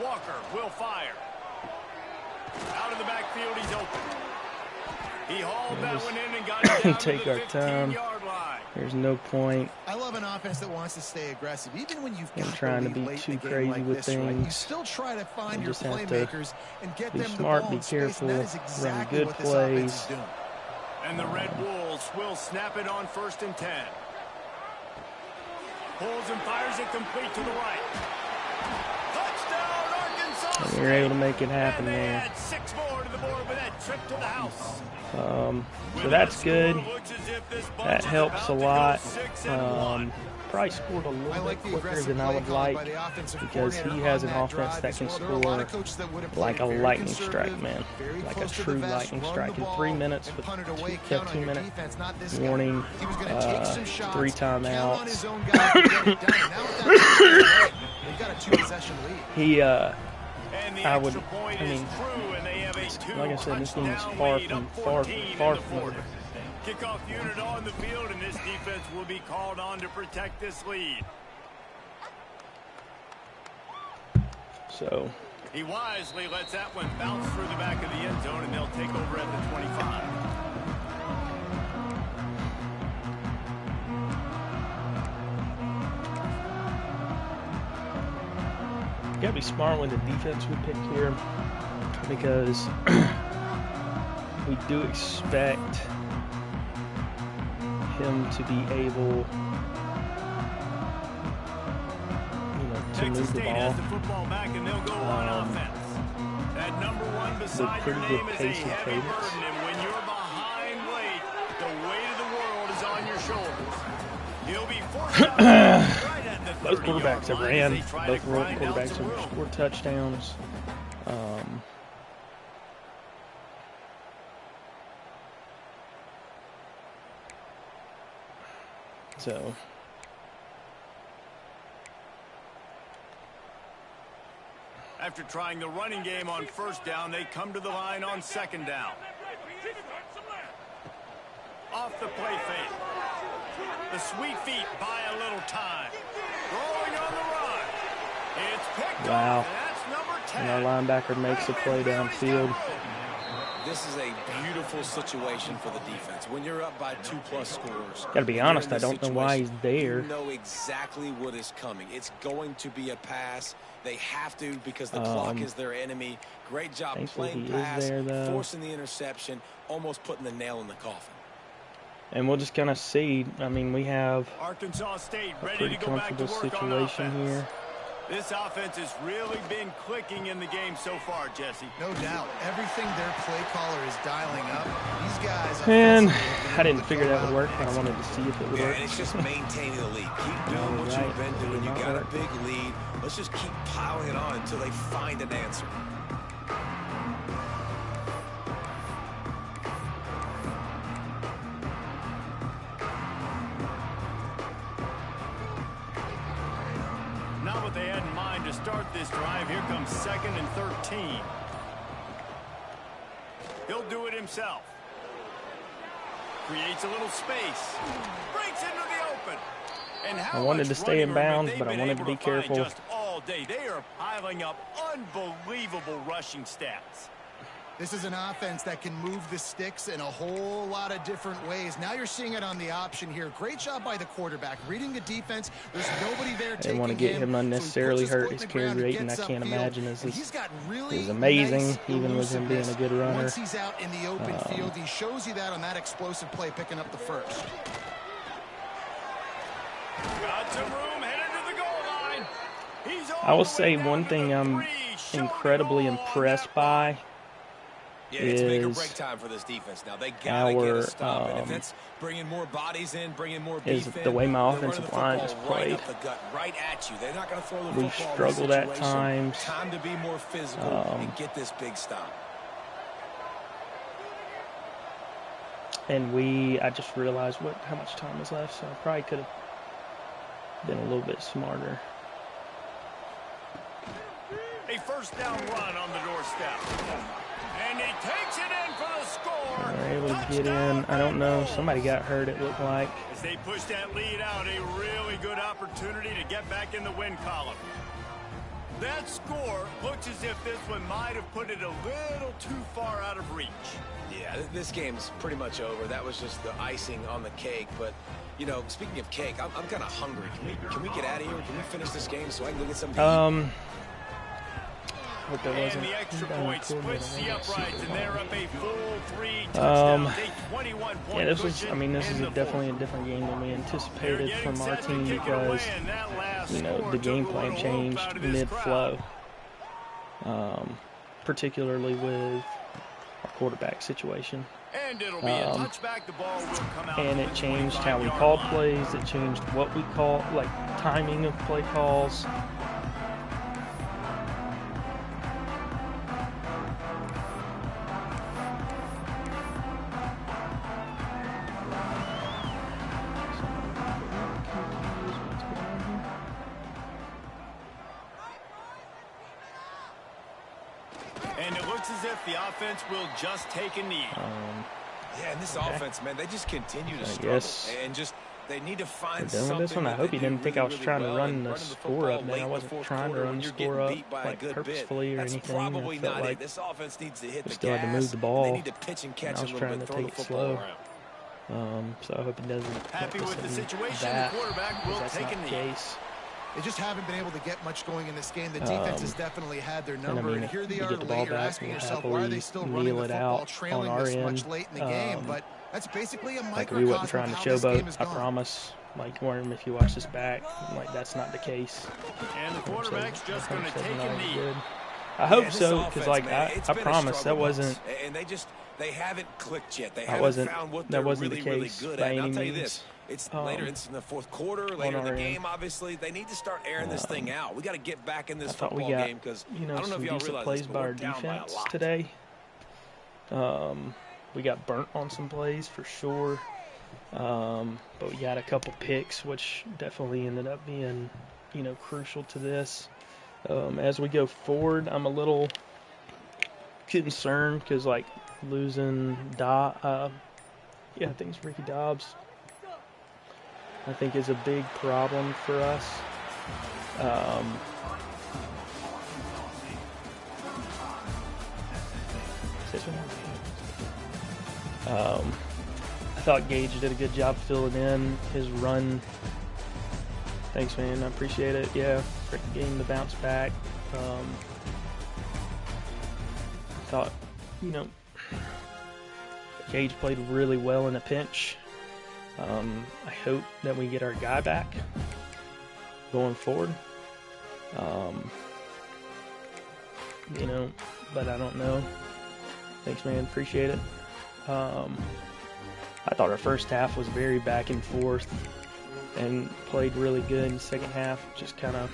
Walker will fire. Out of the backfield, he's open. He hauled that one in and got it down take to our the time. 15-yard line. There's no point. I love an offense that wants to stay aggressive, even when you've got trying to be late too in the game crazy like with this, right? You things. still try to find You your just have to playmakers and get be them smart, the ball be in space, and careful, that is exactly run good what this offense is plays. doing. And the Red Wolves will snap it on 1st and 10. Pulls and fires it complete to the right. Touchdown, Arkansas! And we were able to make it happen and they there. add 6 more to the board with that trip to the house. So that's good. That helps a lot. Probably scored a little bit quicker than I would like because he has an offense that can score like a lightning strike, man. Like a true lightning strike. In 3 minutes with 2-minute warning, 3 timeouts. I mean, like I said, this team is far from over. Kickoff unit on the field, and this defense will be called on to protect this lead. So he wisely lets that one bounce through the back of the end zone, and they'll take over at the 25. You gotta be smart with the defense we pick here because we do expect him to be able, to move the ball. With pretty good pace and cadence. When you're behind late, the weight of the world is on your shoulders. He'll be forced out right at the 30-yard line. Both quarterbacks have ran. Both quarterbacks have scored touchdowns. So after trying the running game on 1st down, they come to the line on 2nd down. Off the play fake. The sweet feet buy a little time. Rolling on the run. It's picked up, and that's number 10. And our linebacker makes a play downfield. This is a beautiful situation for the defense. When you're up by 2+ scores. Gotta be honest, I don't know why he's there. You know exactly what is coming. It's going to be a pass. They have to because the clock is their enemy. Great job playing pass, forcing the interception, almost putting the nail in the coffin. And we'll just kind of see. I mean, we have Arkansas State a ready pretty to go back to comfortable work situation on here. This offense has really been clicking in the game so far, Jesse. No doubt. Everything their play caller is dialing up. These guys. And I didn't figure that would work, but I wanted to see if it would work. And it's just maintaining the lead. Keep doing what you've been doing. You got a big lead. Let's just keep piling it on until they find an answer. comes 2nd and 13. He'll do it himself. Creates a little space. Breaks into the open. And how I wanted to stay in bounds, but I wanted to be careful. Just all day. They are piling up unbelievable rushing stats. This is an offense that can move the sticks in a whole lot of different ways. Now you're seeing it on the option here. Great job by the quarterback. Reading the defense, there's nobody there taking him. I didn't want to get him unnecessarily hurt. His carry rating, I can't imagine, is amazing, even with him being a good runner. Once he's out in the open field, he shows you that on that explosive play, picking up the first. Got some room, headed to the goal line. He's I will say one thing I'm incredibly impressed by it's make or break time for this defense. Now they gotta get a stop. And if it's bringing more bodies in, bringing more beef is the way my offensive line is played. Right up the gut, right at you. They're not going to throw the we football. Struggled at times. Time to be more physical and get this big stop. And I just realized how much time is left, so I probably could have been a little bit smarter. A first down run on the doorstep. And he takes it in for the score. They're able to get in. I don't know. Somebody got hurt, it looked like. As they push that lead out, a really good opportunity to get back in the win column. That score looks as if this one might have put it a little too far out of reach. Yeah, this game's pretty much over. That was just the icing on the cake. But, you know, speaking of cake, I'm kind of hungry. Can we get out of here? Can we finish this game so I can go get something to eat? Hope that wasn't and the extra point splits the uprights, and they're up a full 3 touchdowns. A 21-point Yeah, this is definitely a different game than we anticipated from our team because, you know, the game plan changed mid-flow, particularly with our quarterback situation. And it'll be a touchback. The ball will come out. And it changed how we called plays. It changed what we call, like timing of play calls. And it looks as if the offense will just take a knee. Yeah, and this offense, man, they just continue to struggle. And just, they need to find something. This one, I hope he didn't think I was trying to run the score up, man. I wasn't trying to run the score up like purposefully or anything. I felt like this offense needs to hit the still had to move the ball. They need to pitch and catch I was trying to take it slow. So I hope he doesn't. Happy with the situation, the quarterback will take a knee. They just haven't been able to get much going in this game. The defense has definitely had their number, and here they are late. You're asking yourself, why are they still running the football, trailing this much late in the game? But that's basically a microcosm we wasn't trying to showboat. I gone. promise. Like, Worm, if you watch this back, like that's not the case. And the quarterback's just going to take a knee. I hope so, because like I promise that wasn't. And they haven't clicked yet. They haven't haven't found what they're really good at. And I'll tell you this. It's later. It's in the fourth quarter, later in the game. Obviously, they need to start airing this thing out. We got to get back in this football game because I don't know if y'all realize plays by our defense today. We got burnt on some plays for sure, but we got a couple picks, which definitely ended up being, you know, crucial to this. As we go forward, I'm a little concerned because like losing I think it's Ricky Dobbs. I think is a big problem for us. I thought Gage did a good job filling in his run. Thanks, man. I appreciate it. Yeah, getting the bounce back. I thought, you know, Gage played really well in a pinch. I hope that we get our guy back going forward. You know, but I don't know. Thanks, man. Appreciate it. I thought our first half was very back and forth and played really good in the second half. Just kind of,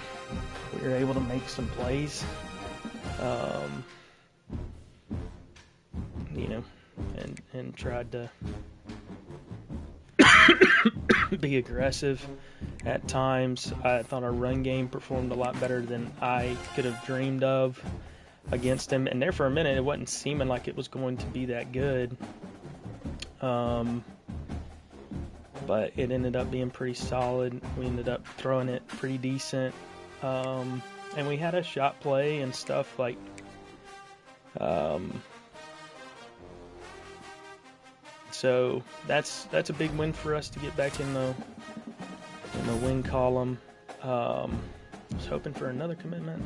we were able to make some plays. You know, and tried to be aggressive at times. I thought our run game performed a lot better than I could have dreamed of against him. And there for a minute, it wasn't seeming like it was going to be that good. But it ended up being pretty solid. We ended up throwing it pretty decent. And we had a shot play and stuff like... so that's a big win for us to get back in the win column. I was hoping for another commitment,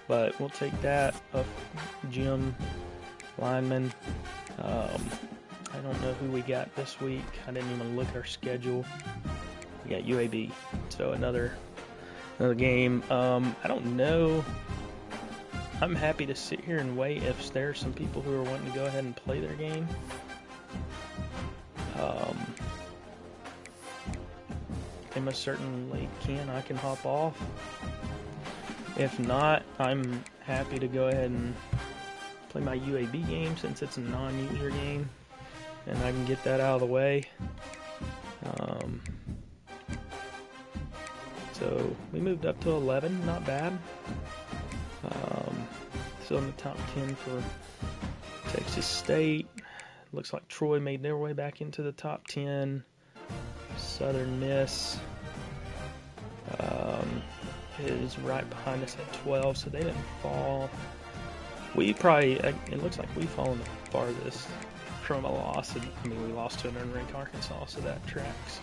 but we'll take that. Jim lineman. I don't know who we got this week. I didn't even look at our schedule. We got UAB, so another game. I don't know. I'm happy to sit here and wait if there's some people who are wanting to go ahead and play their game. They most certainly can. I can hop off. If not, I'm happy to go ahead and play my UAB game since it's a non-user game, and I can get that out of the way. So we moved up to 11, not bad. Still in the top 10 for Texas State. Looks like Troy made their way back into the top 10. Southern Miss is right behind us at 12, so they didn't fall. We probably, it looks like we've fallen the farthest from a loss. I mean, we lost to an unranked Arkansas, so that tracks.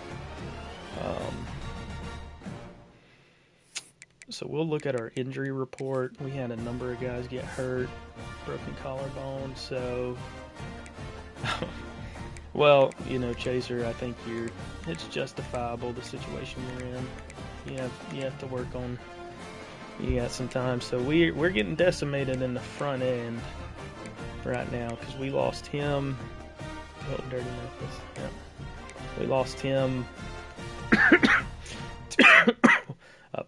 So we'll look at our injury report. We had a number of guys get hurt, broken collarbone, so... Well, you know, Chaser, I think it's justifiable, the situation you're in. You have to work on, you got some time. So we're getting decimated in the front end right now because we lost him. Oh, Dirty Memphis. Yeah. We lost him.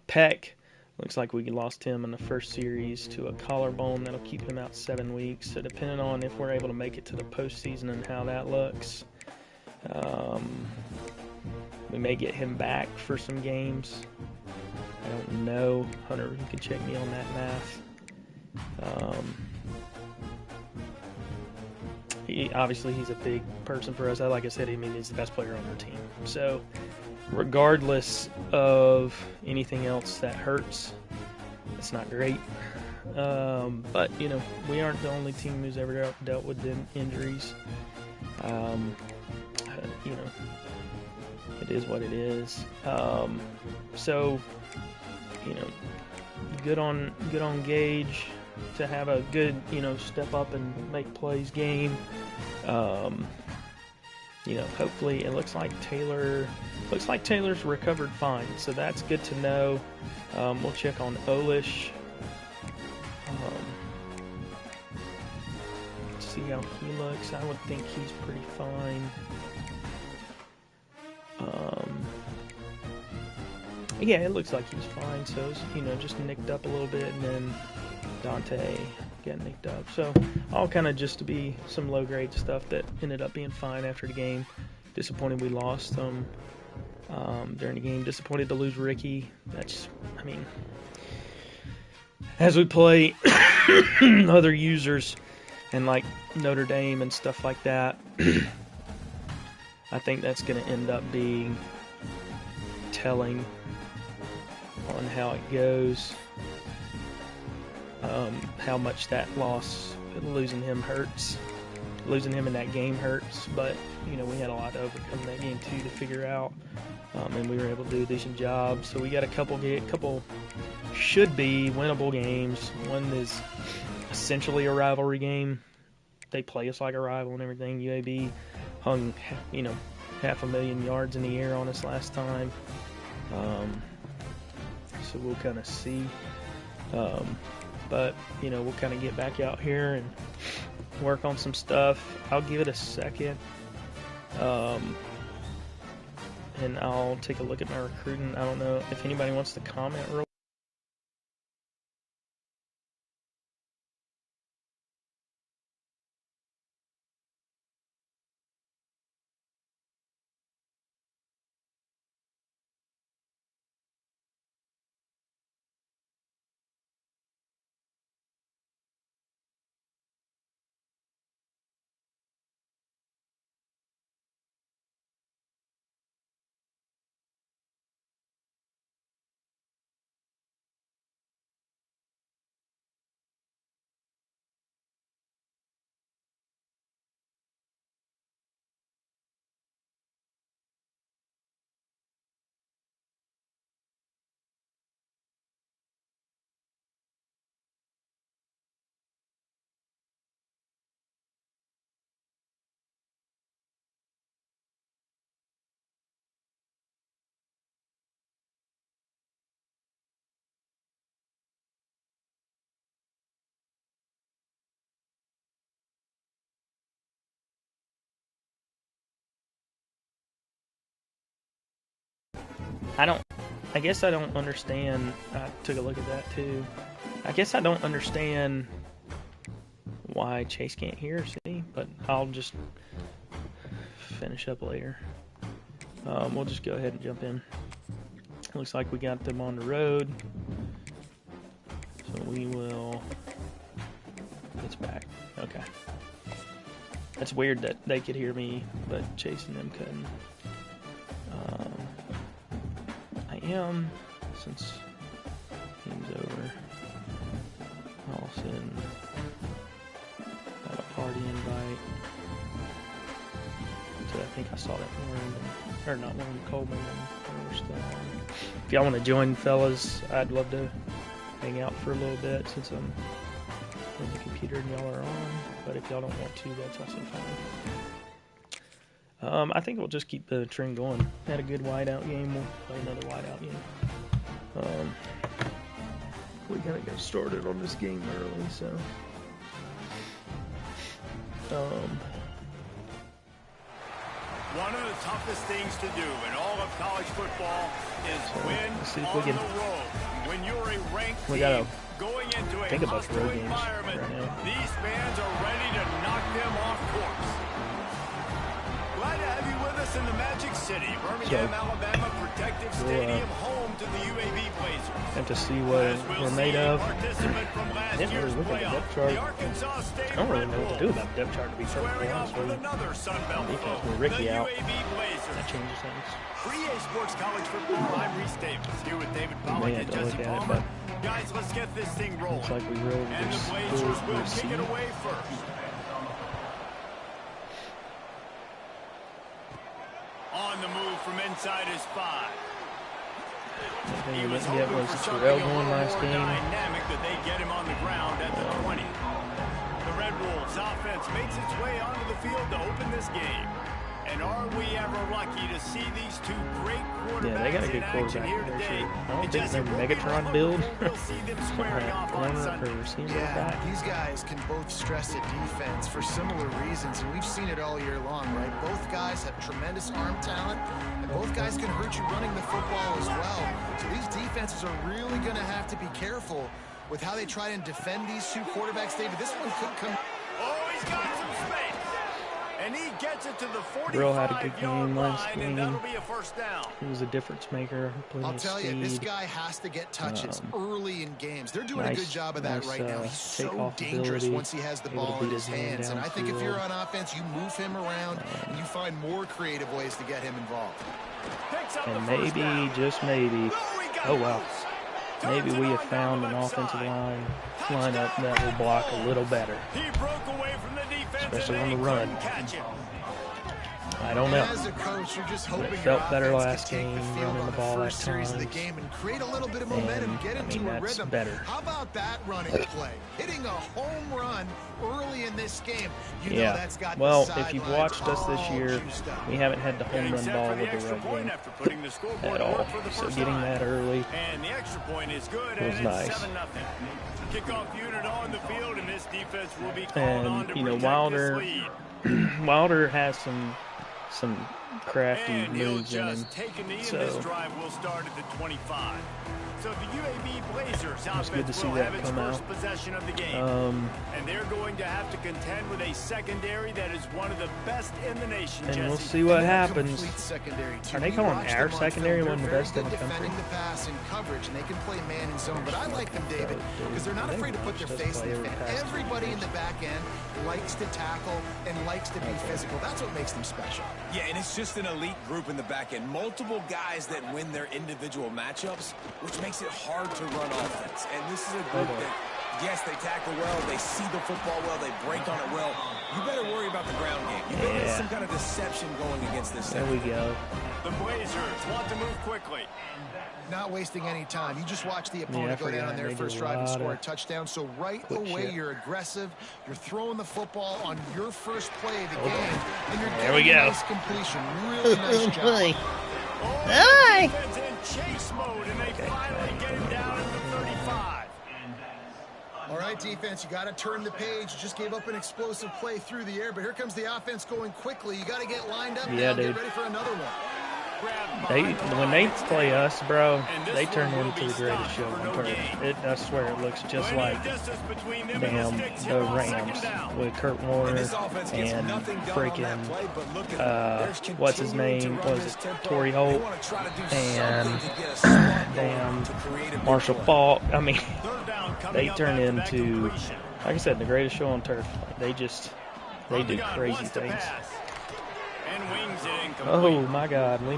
Peck. Looks like we lost him in the first series to a collarbone. That'll keep him out 7 weeks. So depending on if we're able to make it to the postseason and how that looks, we may get him back for some games. I don't know. Hunter, you can check me on that math. Obviously, he's a big person for us. Like I said, I mean, he's the best player on our team. So regardless of anything else that hurts, it's not great. But, you know, we aren't the only team who's ever dealt with injuries. You know, it is what it is. So, you know, good on Gage to have a good, you know, step up and make plays game. You know, hopefully it looks like Taylor's recovered fine, so that's good to know. We'll check on Olish. See how he looks. I would think he's pretty fine. Yeah, it looks like he's fine. So it's, you know, just nicked up a little bit, and then Dante got nicked up. So all kind of just to be some low grade stuff that ended up being fine after the game. Disappointed we lost them during the game. Disappointed to lose Ricky. That's, I mean, as we play other users and like Notre Dame and stuff like that, I think that's going to end up being telling on how it goes, how much that loss, losing him hurts. Losing him in that game hurts, but, you know, we had a lot to overcome that game too to figure out, and we were able to do a decent job. So we got a couple should be winnable games. One is essentially a rivalry game. They play us like a rival and everything. UAB hung, you know, 500,000 yards in the air on us last time. So we'll kind of see. But, you know, we'll kind of get back out here and work on some stuff. I'll give it a second. And I'll take a look at my recruiting. I don't know if anybody wants to comment real I guess I don't understand. I took a look at that too. I guess I don't understand why Chase can't hear, see? But I'll just finish up later. We'll just go ahead and jump in. Looks like we got them on the road. So we will... It's back. Okay. That's weird that they could hear me, but Chase and them couldn't. I am, since game's over, I'll send out a party invite. So I think I saw that one, or not one, Coleman first. If y'all want to join, fellas, I'd love to hang out for a little bit since I'm on the computer and y'all are on. But if y'all don't want to, that's also fine. I think we'll just keep the trend going. Had a good wideout game. We'll play another wideout game. We gotta get started on this game early, so. One of the toughest things to do in all of college football is win on the road. When you're a ranked team going into a hostile environment, these fans are ready to knock them off course. Glad to have you with us in the Magic City, Birmingham, Alabama Protective Stadium, home to the UAB Blazers. Have to see what we're made of. Didn't really look at the depth chart. I don't really know what to do about the depth chart, to be perfectly honest with you. Because with Ricky out, that changes things. For EA Sports College Football, I'm Reese Davis, here with David Pollack and Jesse Palmer. Guys, let's get this thing rolling. Looks like we really and the Blazers will kick it away first. On the move from inside his 5. The thing we didn't get was Terrell going last game. Dynamic that they get him on the ground at the 20. The Red Wolves offense makes its way onto the field to open this game. And are we ever lucky to see these two great quarterbacks? Yeah, they got a good quarterback here today. I don't think they're Megatron build. These guys can both stress a defense for similar reasons, and we've seen it all year long, right? Both guys have tremendous arm talent, and both guys can hurt you running the football as well. So these defenses are really going to have to be careful with how they try and defend these two quarterbacks. David, this one could come. Oh, he's got some space. And he gets it to the 45-yard Brill had a good game last game. And that'll be a first down. He was a difference maker. I'll tell you, this guy has to get touches early in games. They're doing a good job of that right now. He's so dangerous once he has the ball in his hands. And I think if you're on offense, you move him around and you find more creative ways to get him involved. And maybe, just maybe, oh wow, maybe we have found an offensive lineup that will block a little better. He broke away from the defense, especially on the run. I don't know. As a coach, you're just hoping it felt better last game, running the ball at times. And create a little bit of momentum, get into a rhythm. Better. How about that running play? Hitting a home run early in this game. You know that's got if you've watched us this year, we haven't had the home run ball with the run game at all. So getting that early was nice. Kickoff unit on the field, and this defense will be called on to you know, Wilder has some crafty moves in him. So this drive will start at the 25. So the UAB Blazers offense will have its first possession of the game. And they're going to have to contend with a secondary that is one of the best in the nation, and we'll see what happens. Are they calling our secondary one of the best in the country? Defending the pass and coverage, and they can play man and zone. But I like them, David, because they're not afraid to put their face in the fan. Everybody in the back end likes to tackle and likes to be physical. That's what makes them special. Yeah, and it's just an elite group in the back end. Multiple guys that win their individual matchups, which makes it hard to run offense. And this is a group that, yes, they tackle well, they see the football well, they break on it well. You better worry about the ground game. You better get some kind of deception going against this. There we go. The Blazers want to move quickly. Not wasting any time. You just watch the opponent go down on their first drive and score a touchdown. So right away, you're aggressive. You're throwing the football on your first play of the game. And you're getting a nice completion. Really nice job. Hi. In chase mode, and they finally get him down at the 35. All right, defense, you got to turn the page. You just gave up an explosive play through the air, but here comes the offense going quickly. You got to get lined up now and get ready for another one. When they play us, bro, they turn into the greatest show on turf. I swear it looks just like damn the Rams with Kurt Warner and freaking what's his name? Was it Torrey Holt and damn Marshall Faulk? I mean, they turn into, like I said, the greatest show on turf. They do crazy things. Oh my God, we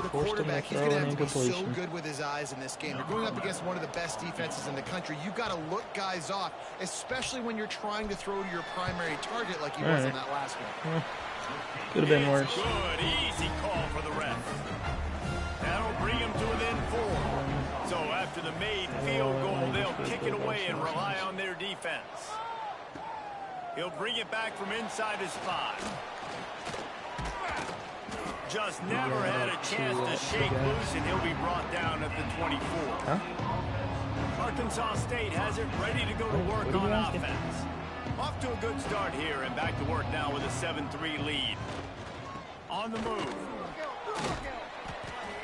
forced him to throw an incompletion. So good with his eyes in this game. You're going up against one of the best defenses in the country. You got to look guys off, especially when you're trying to throw to your primary target like he was in that last one. Could have been worse. Good, easy call for the ref. That'll bring him to within 4. So after the made field goal, they'll kick it away and rely on their defense. He'll bring it back from inside his 5. Just never had a chance to shake loose, and he'll be brought down at the 24. Huh? Arkansas State has it ready to go to work on offense. Off to a good start here, and back to work now with a 7-3 lead. On the move.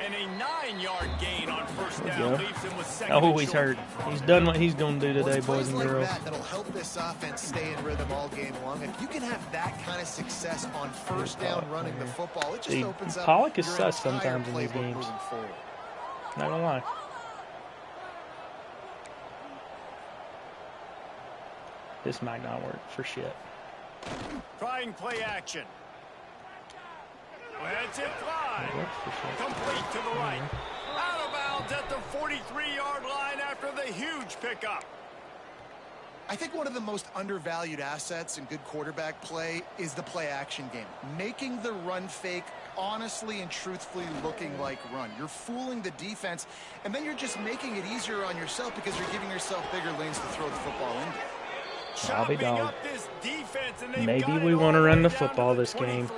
And a 9-yard gain on first down leaves him with second. Oh, he's hurt. He's done what he's going to do today, boys and girls. That'll help this offense stay in rhythm all game long. If you can have that kind of success on first down running the football, it just opens up. Pollock is sus sometimes in these games. Not gonna lie. This might not work for shit. Trying play action. Let's it fly. Complete to the right. Out of bounds at the 43-yard line after the huge pickup. I think one of the most undervalued assets in good quarterback play is the play action game. Making the run fake honestly and truthfully looking like run. You're fooling the defense, and then you're just making it easier on yourself because you're giving yourself bigger lanes to throw the football into. Bobby dog. Maybe we want to run the football this game.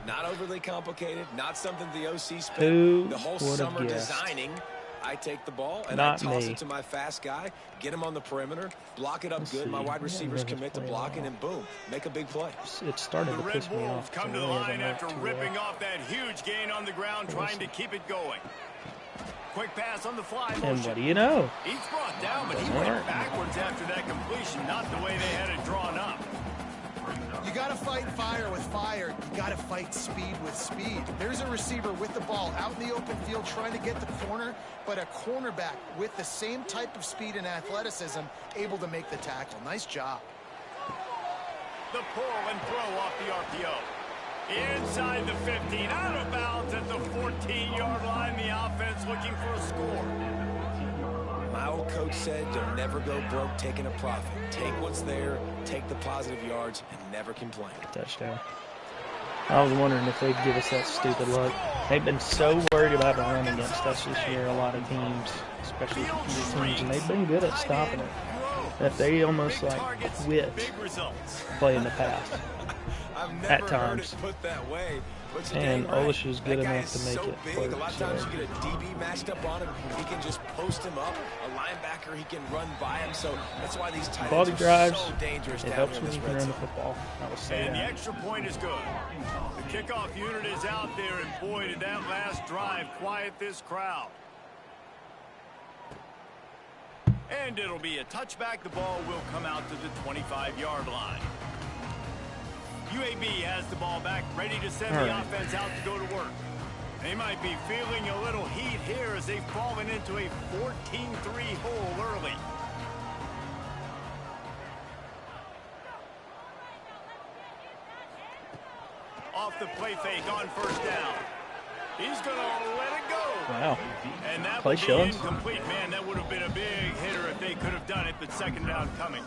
Not overly complicated, not something the OC spent the whole summer designing. I take the ball and I toss it to my fast guy, get him on the perimeter, block it up good. My wide receivers commit to blocking, and boom, make a big play. It started to piss me off. Come to the line after ripping off that huge gain on the ground, trying to keep it going. Quick pass on the fly motion. And what do you know? He's brought down, but he went backwards after that completion, not the way they had it drawn up. You got to fight fire with fire. You got to fight speed with speed. There's a receiver with the ball out in the open field trying to get the corner, but a cornerback with the same type of speed and athleticism able to make the tackle. Nice job. The pull and throw off the RPO. Inside the 15, out of bounds at the 14-yard line. The offense looking for a score. My old coach said you'll never go broke taking a profit. Take what's there, take the positive yards, and never complain. Touchdown. I was wondering if they'd give us that stupid look. They've been so worried about the run against us this year, a lot of teams, especially these teams, and they've been good at stopping it. That they almost like quit playing the pass at times. And Olish is good enough to make it work. A lot of times you get a DB matched up on him. He can just post him up. A linebacker, he can run by him. So that's why these tight ends are so dangerous. It helps when you can run the football. I will say and that. The extra point is good. The kickoff unit is out there, and boy, did that last drive quiet this crowd. And it'll be a touchback. The ball will come out to the 25-yard line. UAB has the ball back, ready to send the offense out to go to work. They might be feeling a little heat here as they've fallen into a 14-3 hole early. Off the play fake on first down. He's going to let it go. Wow. And that would be incomplete. Man, that would have been a big hitter if they could have done it, but second down coming.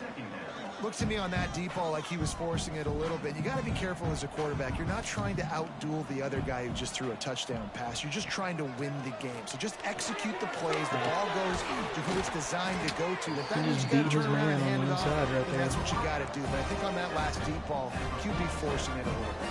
Looks to me on that deep ball like he was forcing it a little bit. You got to be careful as a quarterback. You're not trying to outduel the other guy who just threw a touchdown pass. You're just trying to win the game. So just execute the plays. The ball goes to who it's designed to go to. The fact is you got to turn around and hand it off. Right there. That's what you got to do. But I think on that last deep ball, QB forcing it a little bit.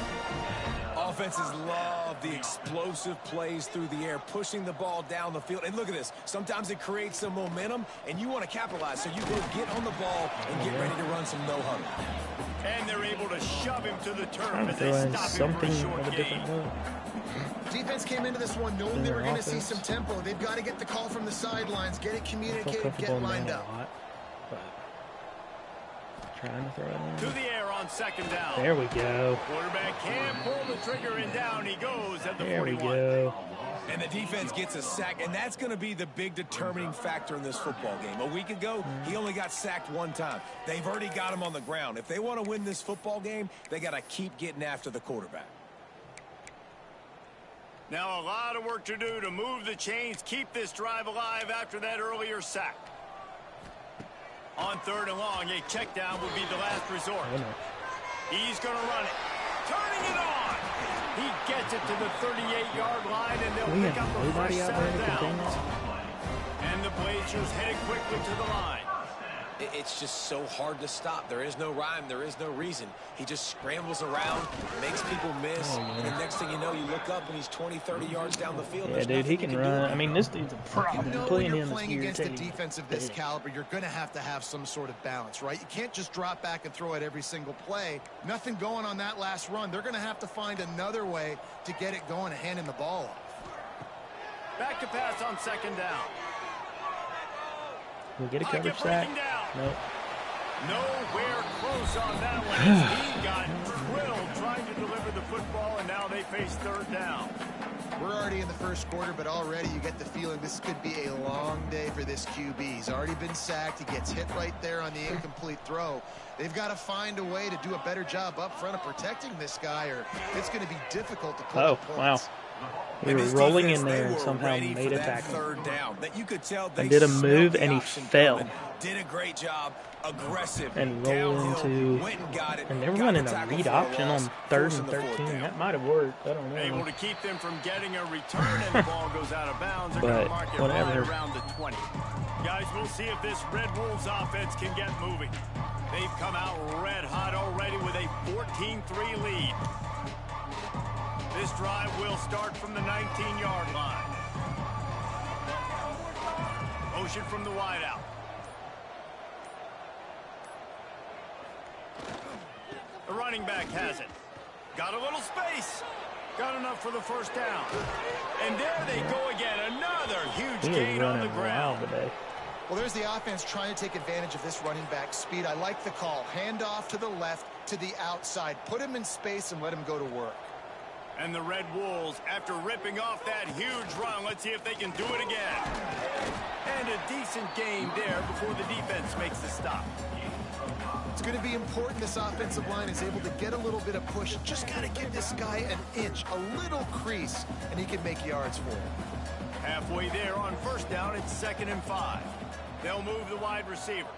offenses love the explosive plays through the air, pushing the ball down the field. And look at this. Sometimes it creates some momentum, and you want to capitalize. So you go get on the ball and get ready to run some no-huddle. And they're able to shove him to the turf I'm as they throwing stop him for a something short of a gain. different look. Defense came into this one knowing they were going to see some tempo. They've got to get the call from the sidelines, get it communicated, get lined up. Trying to throw it in. To the air on second down. There we go. Quarterback can't pull the trigger, and down he goes at the There 41. we go. And the defense gets a sack, and that's going to be the big determining factor in this football game. A week ago, he only got sacked one time. They've already got him on the ground. If they want to win this football game, they got to keep getting after the quarterback. Now a lot of work to do to move the chains, keep this drive alive after that earlier sack. On third and long, a check down would be the last resort. He's going to run it. Turning it on. He gets it to the 38-yard line, and they'll pick up the first set of downs. And the Blazers headed quickly to the line. It's just so hard to stop. There is no rhyme. There is no reason. He just scrambles around, makes people miss, and the next thing you know, you look up and he's 20, 30 yards down the field. Yeah, dude, he can run. I mean, this dude's a problem. When you're playing against a defense of this caliber, you're going to have some sort of balance, right? You can't just drop back and throw it every single play. Nothing going on that last run. They're going to have to find another way to get it going and handing the ball off. Back to pass on second down. We get a coverage sack. Nope. Nowhere close on that one. He got drilled trying to deliver the football, and now they face third down. We're already in the first quarter, but already you get the feeling this could be a long day for this QB. He's already been sacked. He gets hit right there on the incomplete throw. They've got to find a way to do a better job up front of protecting this guy, or it's going to be difficult to put up points. Wow. He was rolling in there and somehow made a tackle. Third down. That you could tell they And did a move and he fell. Did a great job, aggressive, and roll into, and they were running a read option on 3rd and 13. That might have worked. I don't know. Able to keep them from getting a return, and the ball goes out of bounds. They're going to mark it right around the 20. Guys, we'll see if this Red Wolves offense can get moving. They've come out red hot already with a 14-3 lead. This drive will start from the 19-yard line. Motion from the wideout. The running back has it. Got a little space. Got enough for the first down. And there they go again. Another huge gain on the ground. Well, there's the offense trying to take advantage of this running back speed. I like the call. Hand off to the left, to the outside. Put him in space and let him go to work. And the Red Wolves, after ripping off that huge run, let's see if they can do it again. And a decent gain there before the defense makes the stop. It's going to be important this offensive line is able to get a little bit of push. Just got to give this guy an inch, a little crease, and he can make yards for him. Halfway there on first down, it's 2nd and 5. They'll move the wide receiver.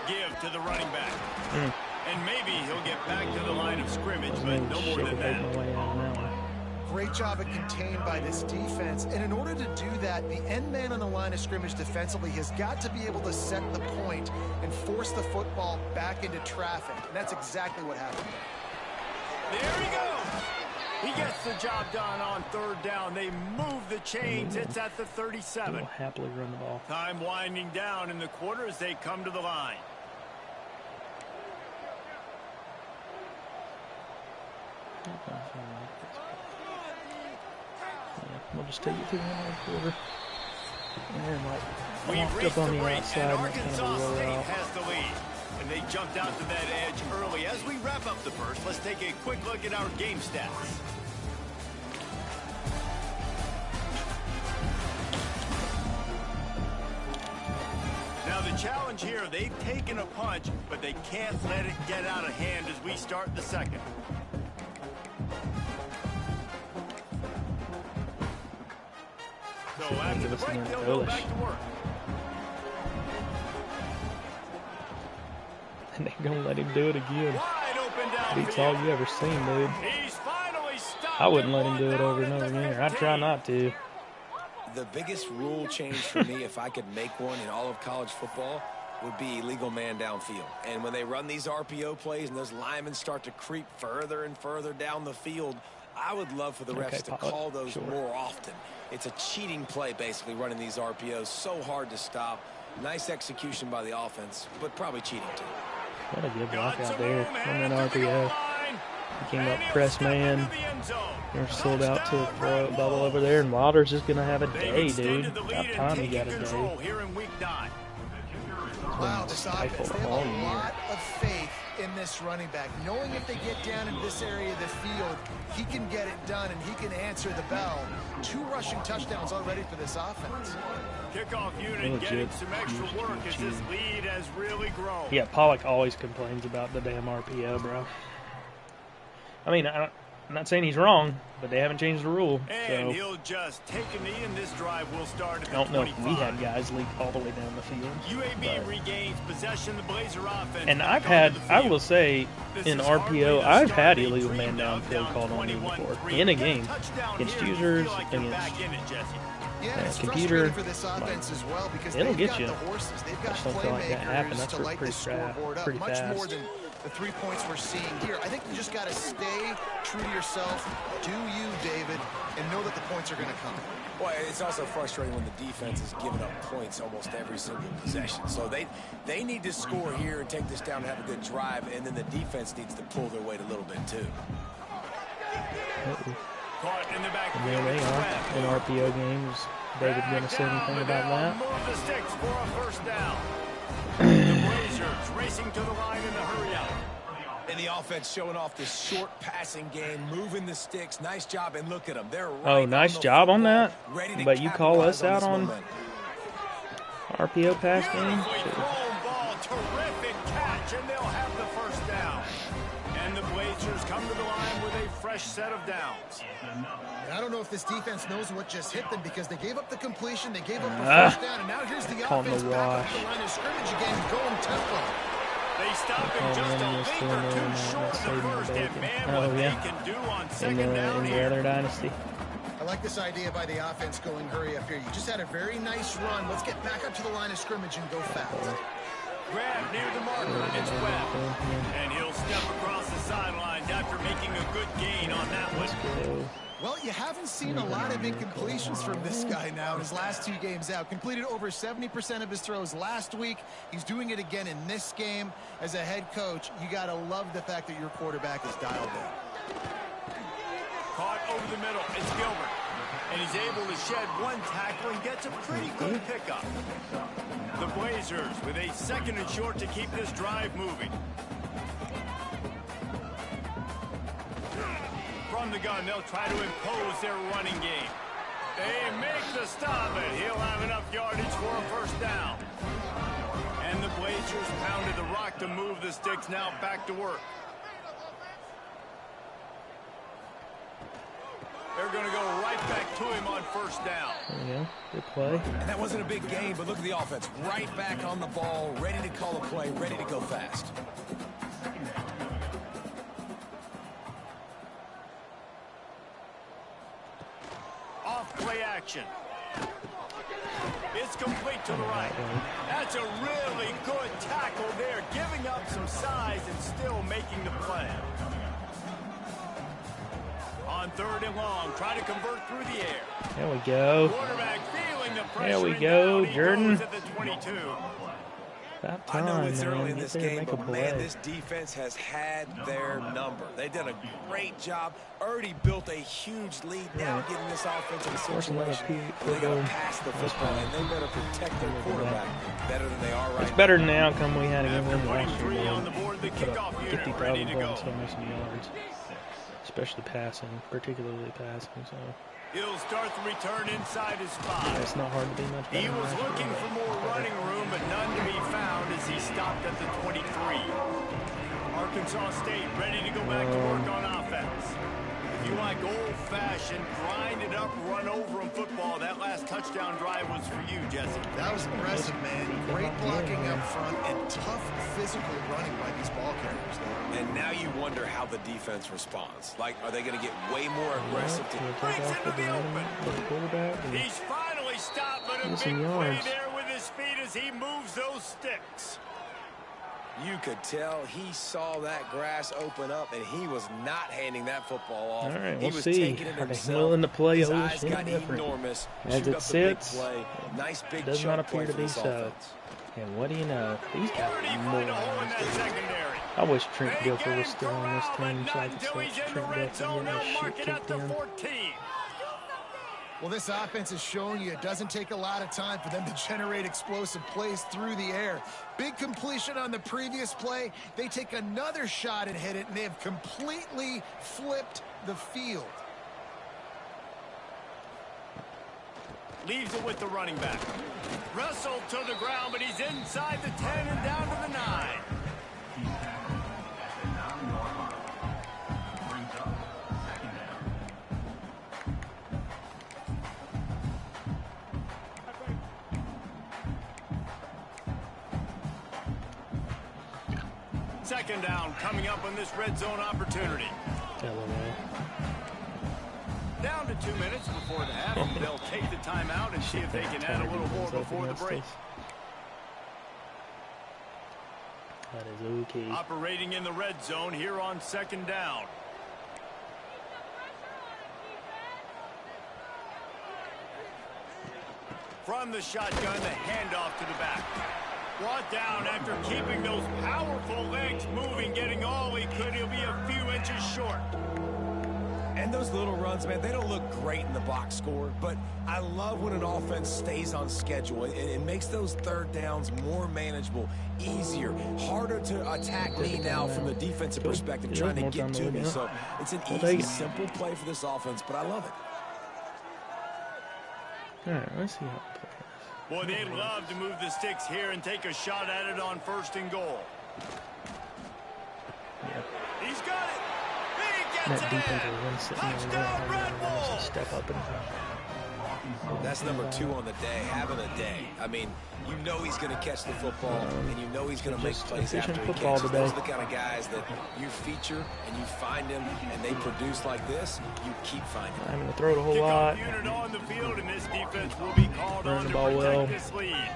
Give to the running back. And maybe he'll get back to the line of scrimmage, but no more than that. Great job of contained by this defense. And in order to do that, the end man on the line of scrimmage defensively has got to be able to set the point and force the football back into traffic. And that's exactly what happened. There he goes. He gets the job done on third down. They move the chains. It's at the 37. They'll happily run the ball. Time winding down in the quarter as they come to the line. We'll just take it to the end of the quarter. And We've walked reached up on the the break, outside and and kind of Arkansas roll State out. has the lead. And they jumped out to that edge early. As we wrap up the first, let's take a quick look at our game stats. Now the challenge here, they've taken a punch, but they can't let it get out of hand as we start the second. So after the break, they'll go back to work. And they're going to let him do it again. Wide open downfield. Beats all you ever seen, dude. He's finally stopped. I wouldn't let him do it over and over again. I'd try not to. The biggest rule change for me, if I could make one in all of college football, would be legal man downfield. And when they run these RPO plays and those linemen start to creep further and further down the field, I would love for the refs to call those more often. It's a cheating play, basically, running these RPOs. So hard to stop. Nice execution by the offense, but probably cheating too. What a good block out there on an RPO. He came up press man. They're sold out to a throw bubble over there, and Wilder's just going to have a day, dude. About time he got a day. Wow, this offense, they have a lot of faith in this running back, knowing if they get down into this area of the field, he can get it done and he can answer the bell. 2 rushing touchdowns already for this offense. Kickoff unit getting some extra work as this lead has really grown. Yeah, Pollock always complains about the damn RPO, bro. I mean, I'm not saying he's wrong, but they haven't changed the rule. And so he'll just take a knee, and this drive will start at the 25. I don't know if we had guys leak all the way down the field. UAB regains possession of the Blazer offense. And I will say, in RPO, I've had illegal man downfield called on me before in a game against users, against computer. For this offense as well, because it'll get you. I just don't feel like that happened. That's pretty fast. Much more than the 3 points we're seeing here. I think you just got to stay true to yourself, do you, David, and know that the points are going to come. Well, it's also frustrating when the defense is giving up points almost every single possession. So they need to score here and take this down and have a good drive, and then the defense needs to pull their weight a little bit too. Caught in the back. And there they are in RPO games. David going to say anything about that? Move the sticks for a first down. The Blazers racing to the line in the hurry out. And the offense showing off this short passing game, moving the sticks. Nice job, and look at them. They're right nice job on that. But you call us out on RPO pass game? Ball, terrific catch, and they'll have the first down. And the Blazers come to the line with a fresh set of downs. And I don't know if this defense knows what just hit them, because they gave up the completion, they gave up the first down, and now here's the offense back up the line of scrimmage again, going tempo. They stop him just a leap or two short of the first, and man, what they can do on second down in the here. other dynasty. I like this idea by the offense going hurry up here. You just had a very nice run. Let's get back up to the line of scrimmage and go fast. Grab near the marker, it's Webb. And he'll step across the sidelines after making a good gain on that one. Well, you haven't seen a lot of incompletions from this guy now in his last 2 games out. Completed over 70% of his throws last week. He's doing it again in this game. As a head coach, you got to love the fact that your quarterback is dialed in. Caught over the middle, it's Gilbert. And he's able to shed 1 tackle and gets a pretty good pickup. The Blazers with a 2nd and short to keep this drive moving. From the gun, they'll try to impose their running game. They make the stop, and he'll have enough yardage for a first down. And the Blazers pounded the rock to move the sticks, now back to work. They're going to go right back to him on first down. There you go. Good play. And that wasn't a big gain, but look at the offense. Right back on the ball, ready to call a play, ready to go fast. Off play action. It's complete to the right. That's a really good tackle there, giving up some size and still making the play. On 3rd and long, try to convert through the air. There we go. Quarterback feeling the pressure. There we go, Jordan. At the 22. About time, I know it's man. early in Get this there and game, make a but play. man, this defense has had their number. They've done a great job. Already built a huge lead. Now getting this offense in a situation where they got to pass the football, and they better protect their quarterback better than they are right now. It's better than the outcome we had against them last year. 23 on the board, the Put kickoff up unit 50,000 ready to go. points, so missing yards. Especially passing, particularly passing. So He'll start the return inside his spot. it's not hard to be much better. He was looking for more running room, but none to be found as he stopped at the 23. Arkansas State ready to go back to work on offense. If you like old-fashioned, grind-it-up, run-over-'em football, that last touchdown drive was for you, Jesse. That was impressive, man. Great blocking up front and tough physical running by these ball carriers there. And now you wonder how the defense responds. Like, are they going to get way more aggressive? Breaks into the open. Quarterback. He's finally stopped, but a Missing big play yards. there with his speed as he moves those sticks. You could tell he saw that grass open up, and he was not handing that football off. All right, he we'll was see. taking it Are they himself. willing to play His a eyes little got different? enormous. As Shoot it up the sits, big play. Nice big does not chunk play appear to for be this so. offense. And what do you know? These guys Pretty are find a hole in morons. that secondary. I wish Trent They Dilfer get was him still on this corralled, team but so I not could until watch he's in the Trent red Dilfer zone. getting his They'll mark shit it at kicked the in. 14. Well, this offense is showing you it doesn't take a lot of time for them to generate explosive plays through the air. Big completion on the previous play. They take another shot and hit it, and they have completely flipped the field. Leaves it with the running back. Russell to the ground, but he's inside the 10 and down to the 9. Second down coming up on this red zone opportunity. Down to 2 minutes before the half. They'll take the timeout and see if they can add a little more before the break. That is okay. Operating in the red zone here on second down. From the shotgun, the handoff to the back. Brought down after keeping those powerful legs moving, getting all he could. He'll be a few inches short. And those little runs, man, they don't look great in the box score, but I love when an offense stays on schedule. It makes those third downs more manageable, easier, harder to attack me now from the defensive perspective, trying to get to me. So it's an easy, simple play for this offense, but I love it. All right, let's see how it plays. Boy, they'd love to move the sticks here and take a shot at it on first and goal. Yeah. He's got it. He That gets it defensive in. one sitting there, Touchdown, Red Bull. step up and That's number 2 on the day, having a day. I mean, you know he's going to catch the football, and you know he's going to make plays after he catches. today. Those are the kind of guys that you feature and you find them, and they produce like this. You keep finding them. I'm going to throw it a whole lot. Kickoff unit on the field, and this defense will be called on to protect this lead.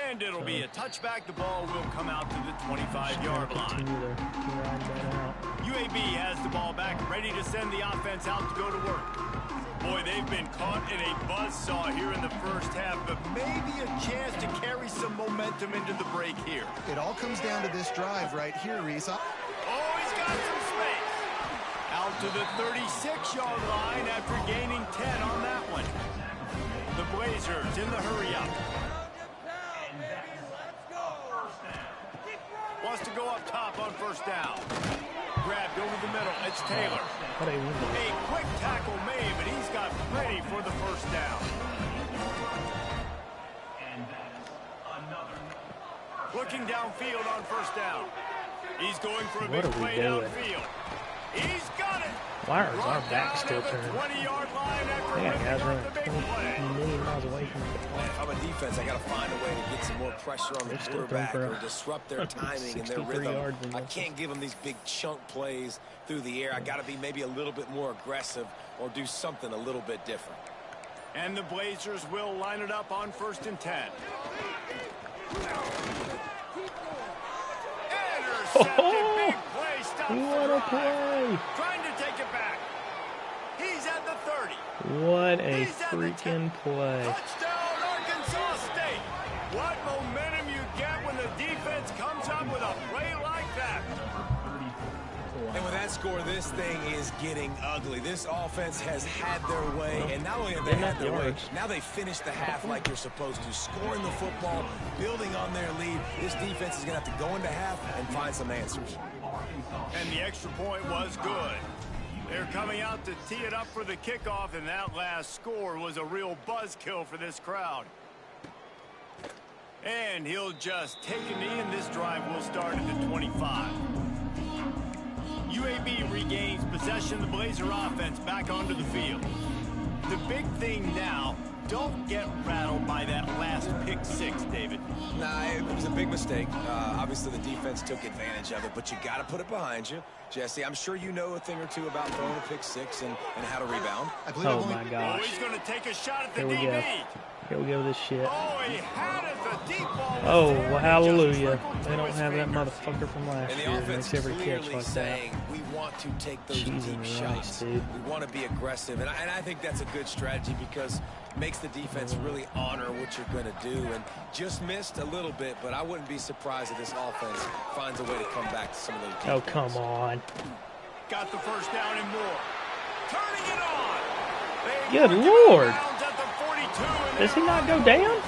And it'll be a touchback. The ball will come out to the 25-yard line. UAB has the ball back, ready to send the offense out to go to work. Boy, they've been caught in a buzzsaw here in the first half, but maybe a chance to carry some momentum into the break here. It all comes down to this drive right here, Reese. Oh, he's got some space. Out to the 36-yard line after gaining 10 on that one. The Blazers in the hurry-up. Wants to go up top on first down. Grabbed over the middle. It's Taylor. A quick tackle made, but he's got plenty for the first down. Looking downfield on first down. He's going for a big play downfield. He's got it. Why is our back still turned? 20-yard line after Guys the running big 20 play. million miles away from the Man, if I'm a defense, I got to find a way to get some more pressure on the quarterback or disrupt their timing and their rhythm. I can't give them these big chunk plays through the air. I got to be maybe a little bit more aggressive or do something a little bit different. And the Blazers will line it up on first and 10. Intercepted, big play, stop what a play! Trying to take it back. He's at the 30. What a He's at the freaking play. Touchdown, Arkansas State. What momentum you get when the defense comes up with a play like that. And with that score, this thing is getting ugly. This offense has had their way, and not only have they had their way, now they finished the half like they're supposed to, scoring the football, building on their lead. This defense is going to have to go into half and find some answers. And the extra point was good. They're coming out to tee it up for the kickoff, and that last score was a real buzzkill for this crowd. And he'll just take a knee, and this drive will start at the 25. UAB regains possession. The Blazer offense back onto the field. The big thing now, don't get rattled by that last pick six, David? Nah, it was a big mistake. Obviously, the defense took advantage of it, but you got to put it behind you. Jesse, I'm sure you know a thing or two about throwing a pick six and how to rebound. Oh, my gosh. Oh, he's going to take a shot at the Here we DB. go. Here we go with this shit. Oh, he had it. The deep ball was Oh, there, well, and he just hallelujah. trickled They through don't his have that fingers. motherfucker from last And year. the It offense makes every is catch clearly like that. saying we want to take those Jesus deep Christ, shots. dude. We want to be aggressive, and I think that's a good strategy because it makes the defense really honor what you're going to do. And just missed a little bit, but I wouldn't be surprised if this offense finds a way to come back to some of those deep Oh, balls. come on. Got the first down and more. Turning it on. They Good mark him Lord. out of bounds at the 42, and Does he they're not on go the down? move.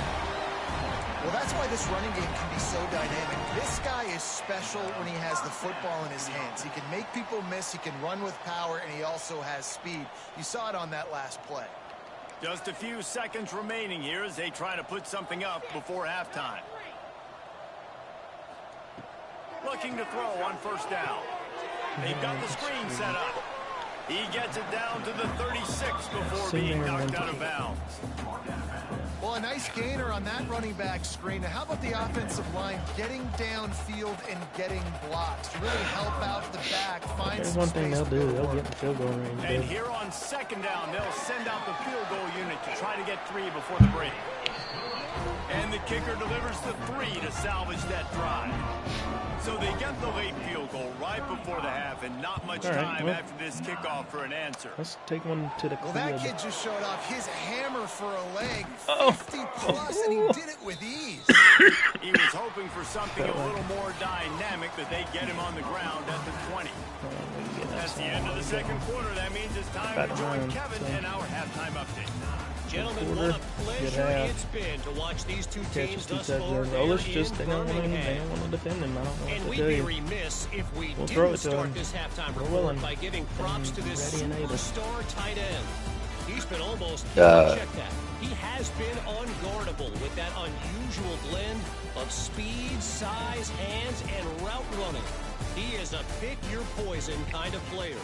Well, that's why this running game can be so dynamic. This guy is special when he has the football in his hands. He can make people miss, he can run with power, and he also has speed. You saw it on that last play. Just a few seconds remaining here as they try to put something up before halftime. Looking to throw on first down. They've got the screen set up. He gets it down to the 36 before being knocked out of bounds. Well, a nice gainer on that running back screen. Now, how about the offensive line getting downfield and getting blocks to really help out the back, find There's some one thing space they'll to do. go They'll work. get in the field goal range, And dude. here on second down, they'll send out the field goal unit to try to get 3 before the break. And the kicker delivers the 3 to salvage that drive. So they get the late field goal right before the half, and not much All right, time well, after this kickoff for an answer. Let's take one to the Well, crib. that kid just showed off his hammer for a leg, Oh. 50 plus, and he did it with ease. He was hoping for something a little more dynamic, but they get him on the ground at the 20. That's the end of the second quarter. That means it's time to join Kevin and our halftime update. Gentlemen, what a pleasure it's been to watch these two teams thus far Oh, let's here just, in they don't Birmingham. want to defend him. I don't know And what we'd to be do. remiss if we We'll throw didn't it to start him. this halftime We're report willing. by giving props to this Ready and able. superstar tight end. He's been almost, check that, he has been unguardable with that unusual blend of speed, size, hands, and route running. He is a pick-your-poison kind of player.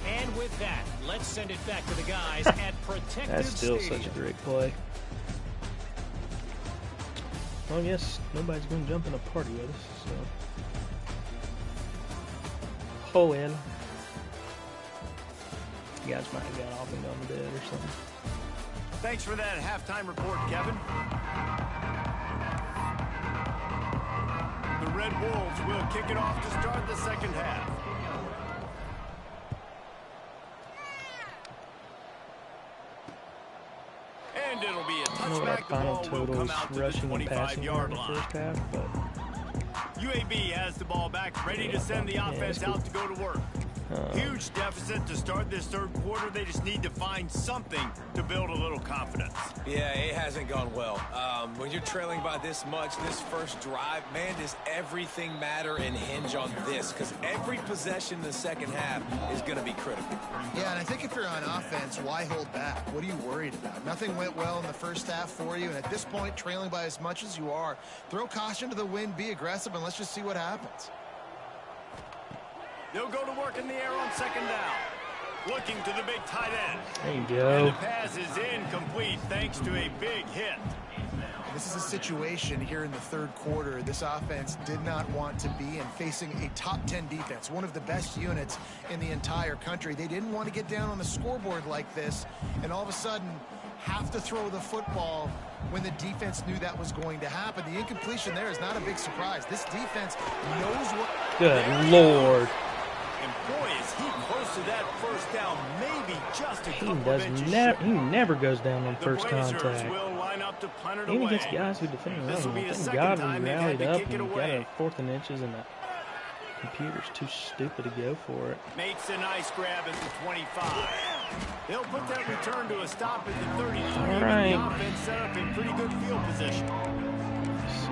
And with that, let's send it back to the guys at Protected That's still Stadium. such a great play. Well, yes, nobody's going to jump in a party with us, so. Oh, well. You guys might have got off and gone to bed or something. Thanks for that halftime report, Kevin. The Red Wolves will kick it off to start the second half. And it'll be a I don't know what our touchback. The final ball will come totals, out to the rushing and passing here 25-yard in the line. first half, but UAB has the ball back, ready Yeah, to send the yeah, offense it's cool. out to go to work. Huge deficit to start this third quarter. They just need to find something to build a little confidence. Yeah, it hasn't gone well. When you're trailing by this much, this first drive, man, does everything matter and hinge on this? Because every possession in the second half is going to be critical. Yeah, and I think if you're on offense, why hold back? What are you worried about? Nothing went well in the first half for you, and at this point, trailing by as much as you are, throw caution to the wind, be aggressive, and let's just see what happens. They'll go to work in the air on second down. Looking to the big tight end. there you And go. the pass is incomplete thanks to a big hit. This is a situation here in the third quarter this offense did not want to be in, facing a top 10 defense, one of the best units in the entire country. They didn't want to get down on the scoreboard like this and all of a sudden have to throw the football when the defense knew that was going to happen. The incompletion there is not a big surprise. This defense knows what... Good Lord. And boy, is he close to that first down, maybe just a He couple of inches short. he never goes down on The first Blazers contact. will line up to punt it Even away. against guys who defend the This will run. be the Thank second God time we they've had rallied to up kick it and got away. a 4th and inches, and the computer's too stupid to go for it. Makes a nice grab at the 25. They'll put that return to a stop at the 33. All right. The offense set up in pretty good field position. Let's see.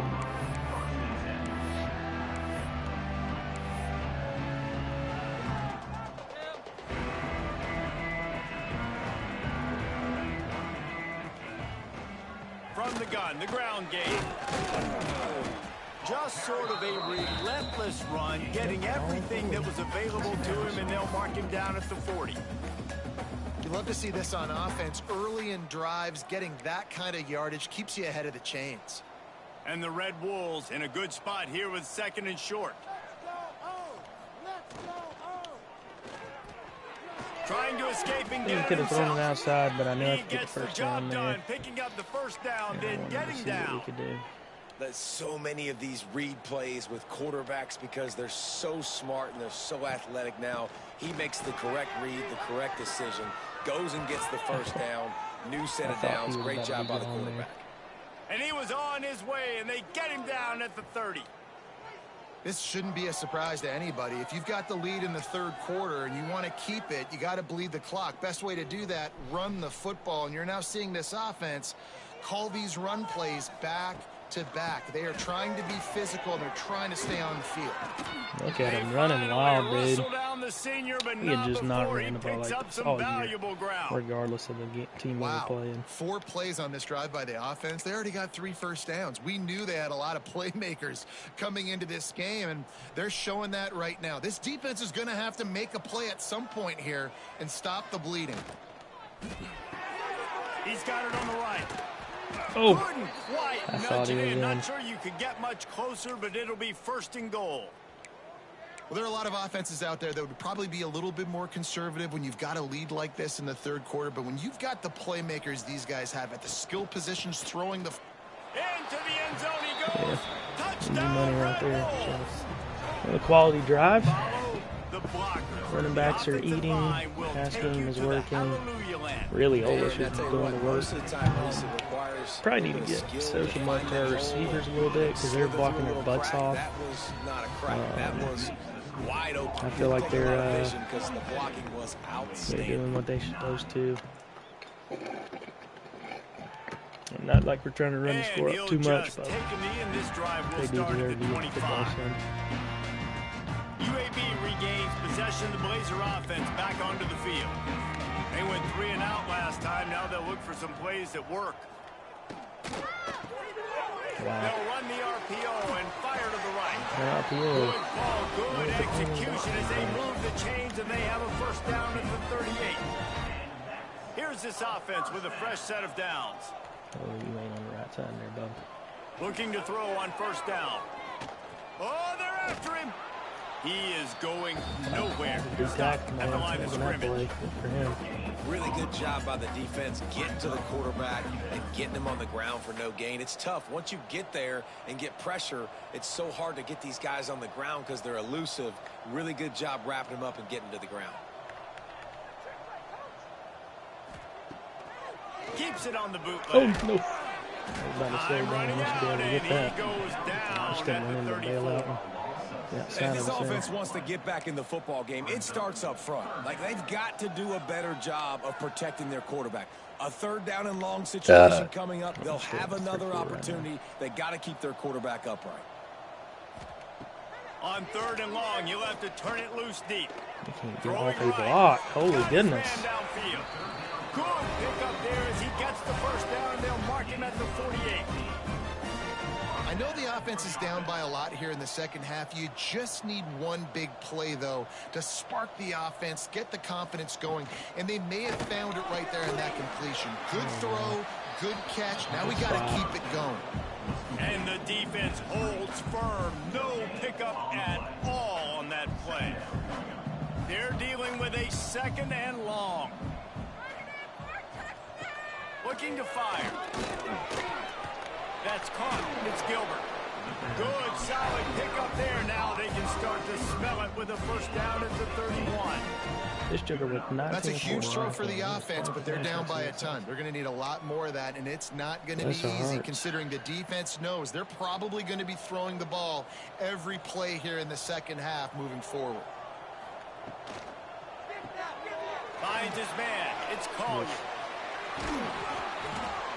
From the gun, the ground game. Just sort of a relentless run, getting everything that was available to him, and they'll mark him down at the 40. You love to see this on offense. Early in drives, getting that kind of yardage keeps you ahead of the chains. And the Red Wolves in a good spot here with 2nd and short. Trying to escape and get could have thrown it outside, but I knew I he could get gets the the first job down done, there. picking up the first down, then What getting down. we could do. There's so many of these read plays with quarterbacks because they're so smart and they're so athletic now. He makes the correct read, the correct decision, goes and gets the first down. New set of downs. Great job by the quarterback. And he was on his way, and they get him down at the 30. This shouldn't be a surprise to anybody. If you've got the lead in the 3rd quarter and you want to keep it, you got to bleed the clock. Best way to do that, run the football. And you're now seeing this offense call these run plays back to back. They are trying to be physical, and they're trying to stay on the field. Look at him running wild, dude. He had just not before ran the ball like this all year, regardless of the team they were playing. 4 plays on this drive by the offense. They already got 3 first downs. We knew they had a lot of playmakers coming into this game, and they're showing that right now. This defense is going to have to make a play at some point here and stop the bleeding. He's got it on the right. Oh, Couldn't quite I nudge thought he it was in. in. Not sure you could get much closer, but it'll be 1st and goal. Well, there are a lot of offenses out there that would probably be a little bit more conservative when you've got a lead like this in the 3rd quarter. But when you've got the playmakers these guys have at the skill positions, throwing the... Into the end zone he goes. Easy Touchdown, money right Red there. Wolves. What a quality drive. Follow the blockers. Running backs are The offensive eating. line will Pass take game you is to the working. Hallelujah land. Really, Man, Ola I should be tell you doing what, the work. most of the time, Lisa, requires Probably need to a get skill social to mark find to our that receivers a hole. little bit because they're Slither blocking through a their little butts crack. off. That was not a crack. That was wide open. I feel like Taking a lot of they're vision because the blocking was outstanding. doing what they're supposed to. Not like we're trying to run the score up too much, but they do deserve to get the football son. UAB regains possession of the Blazer offense back onto the field. They went 3 and out last time. Now they'll look for some plays that work. Wow. They'll run the RPO and fire to the right. RPO. Good ball, good execution as they move the chains, and they have a first down at the 38. Here's this offense with a fresh set of downs. Oh, you ain't on the right side there, bub. Looking to throw on first down. Oh, they're after him. He is going nowhere. Good tackle, At the man. line of Making that play. scrimmage. Good for him. Really good job by the defense getting to the quarterback and getting him on the ground for no gain. It's tough. Once you get there and get pressure, it's so hard to get these guys on the ground because they're elusive. Really good job wrapping them up and getting to the ground. Keeps it on the bootleg. Oh, no. I was about to say, man, you should be able to get that. He goes down Just didn't at run the into the bailout. 34. Yeah, If sound this of it, offense wants to get back in the football game, it starts up front. Like, they've got to do a better job of protecting their quarterback. A 3rd down and long situation coming up. They'll have another opportunity. They got to keep their quarterback upright. On 3rd and long, you'll have to turn it loose deep. You can't get off a block. Holy goodness. Good pick up there as he gets the first down. They'll mark him at the 48. I know the offense is down by a lot here in the second half. You just need one big play, though, to spark the offense, get the confidence going, and they may have found it right there in that completion. Good throw, good catch. Now we got to keep it going. And the defense holds firm. No pickup at all on that play. They're dealing with a 2nd and long. Looking to fire. That's caught. It's Gilbert. Good, solid pickup there. Now they can start to smell it with a first down at the 31. This Joker with 19. That's a huge throw for the offense, but they're down by a ton. They're going to need a lot more of that, and it's not going to be easy considering the defense knows they're probably going to be throwing the ball every play here in the second half moving forward. Finds his man. It's Collier.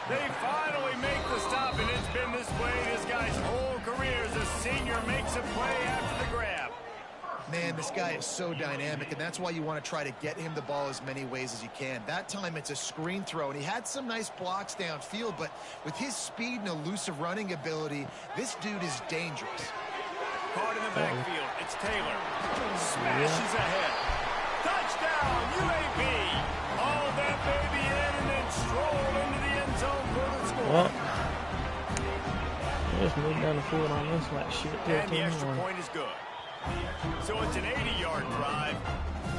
They finally make the stop, and it's been this way this guy's whole career as a senior makes a play after the grab. Man, this guy is so dynamic, and that's why you want to try to get him the ball as many ways as you can. That time it's a screen throw, and he had some nice blocks downfield, but with his speed and elusive running ability, this dude is dangerous. Caught in the backfield. It's Taylor. Smashes ahead. Touchdown, UAB. Oh, Well, just moving down the field on this like shit. And the extra point is good. So it's an 80-yard drive,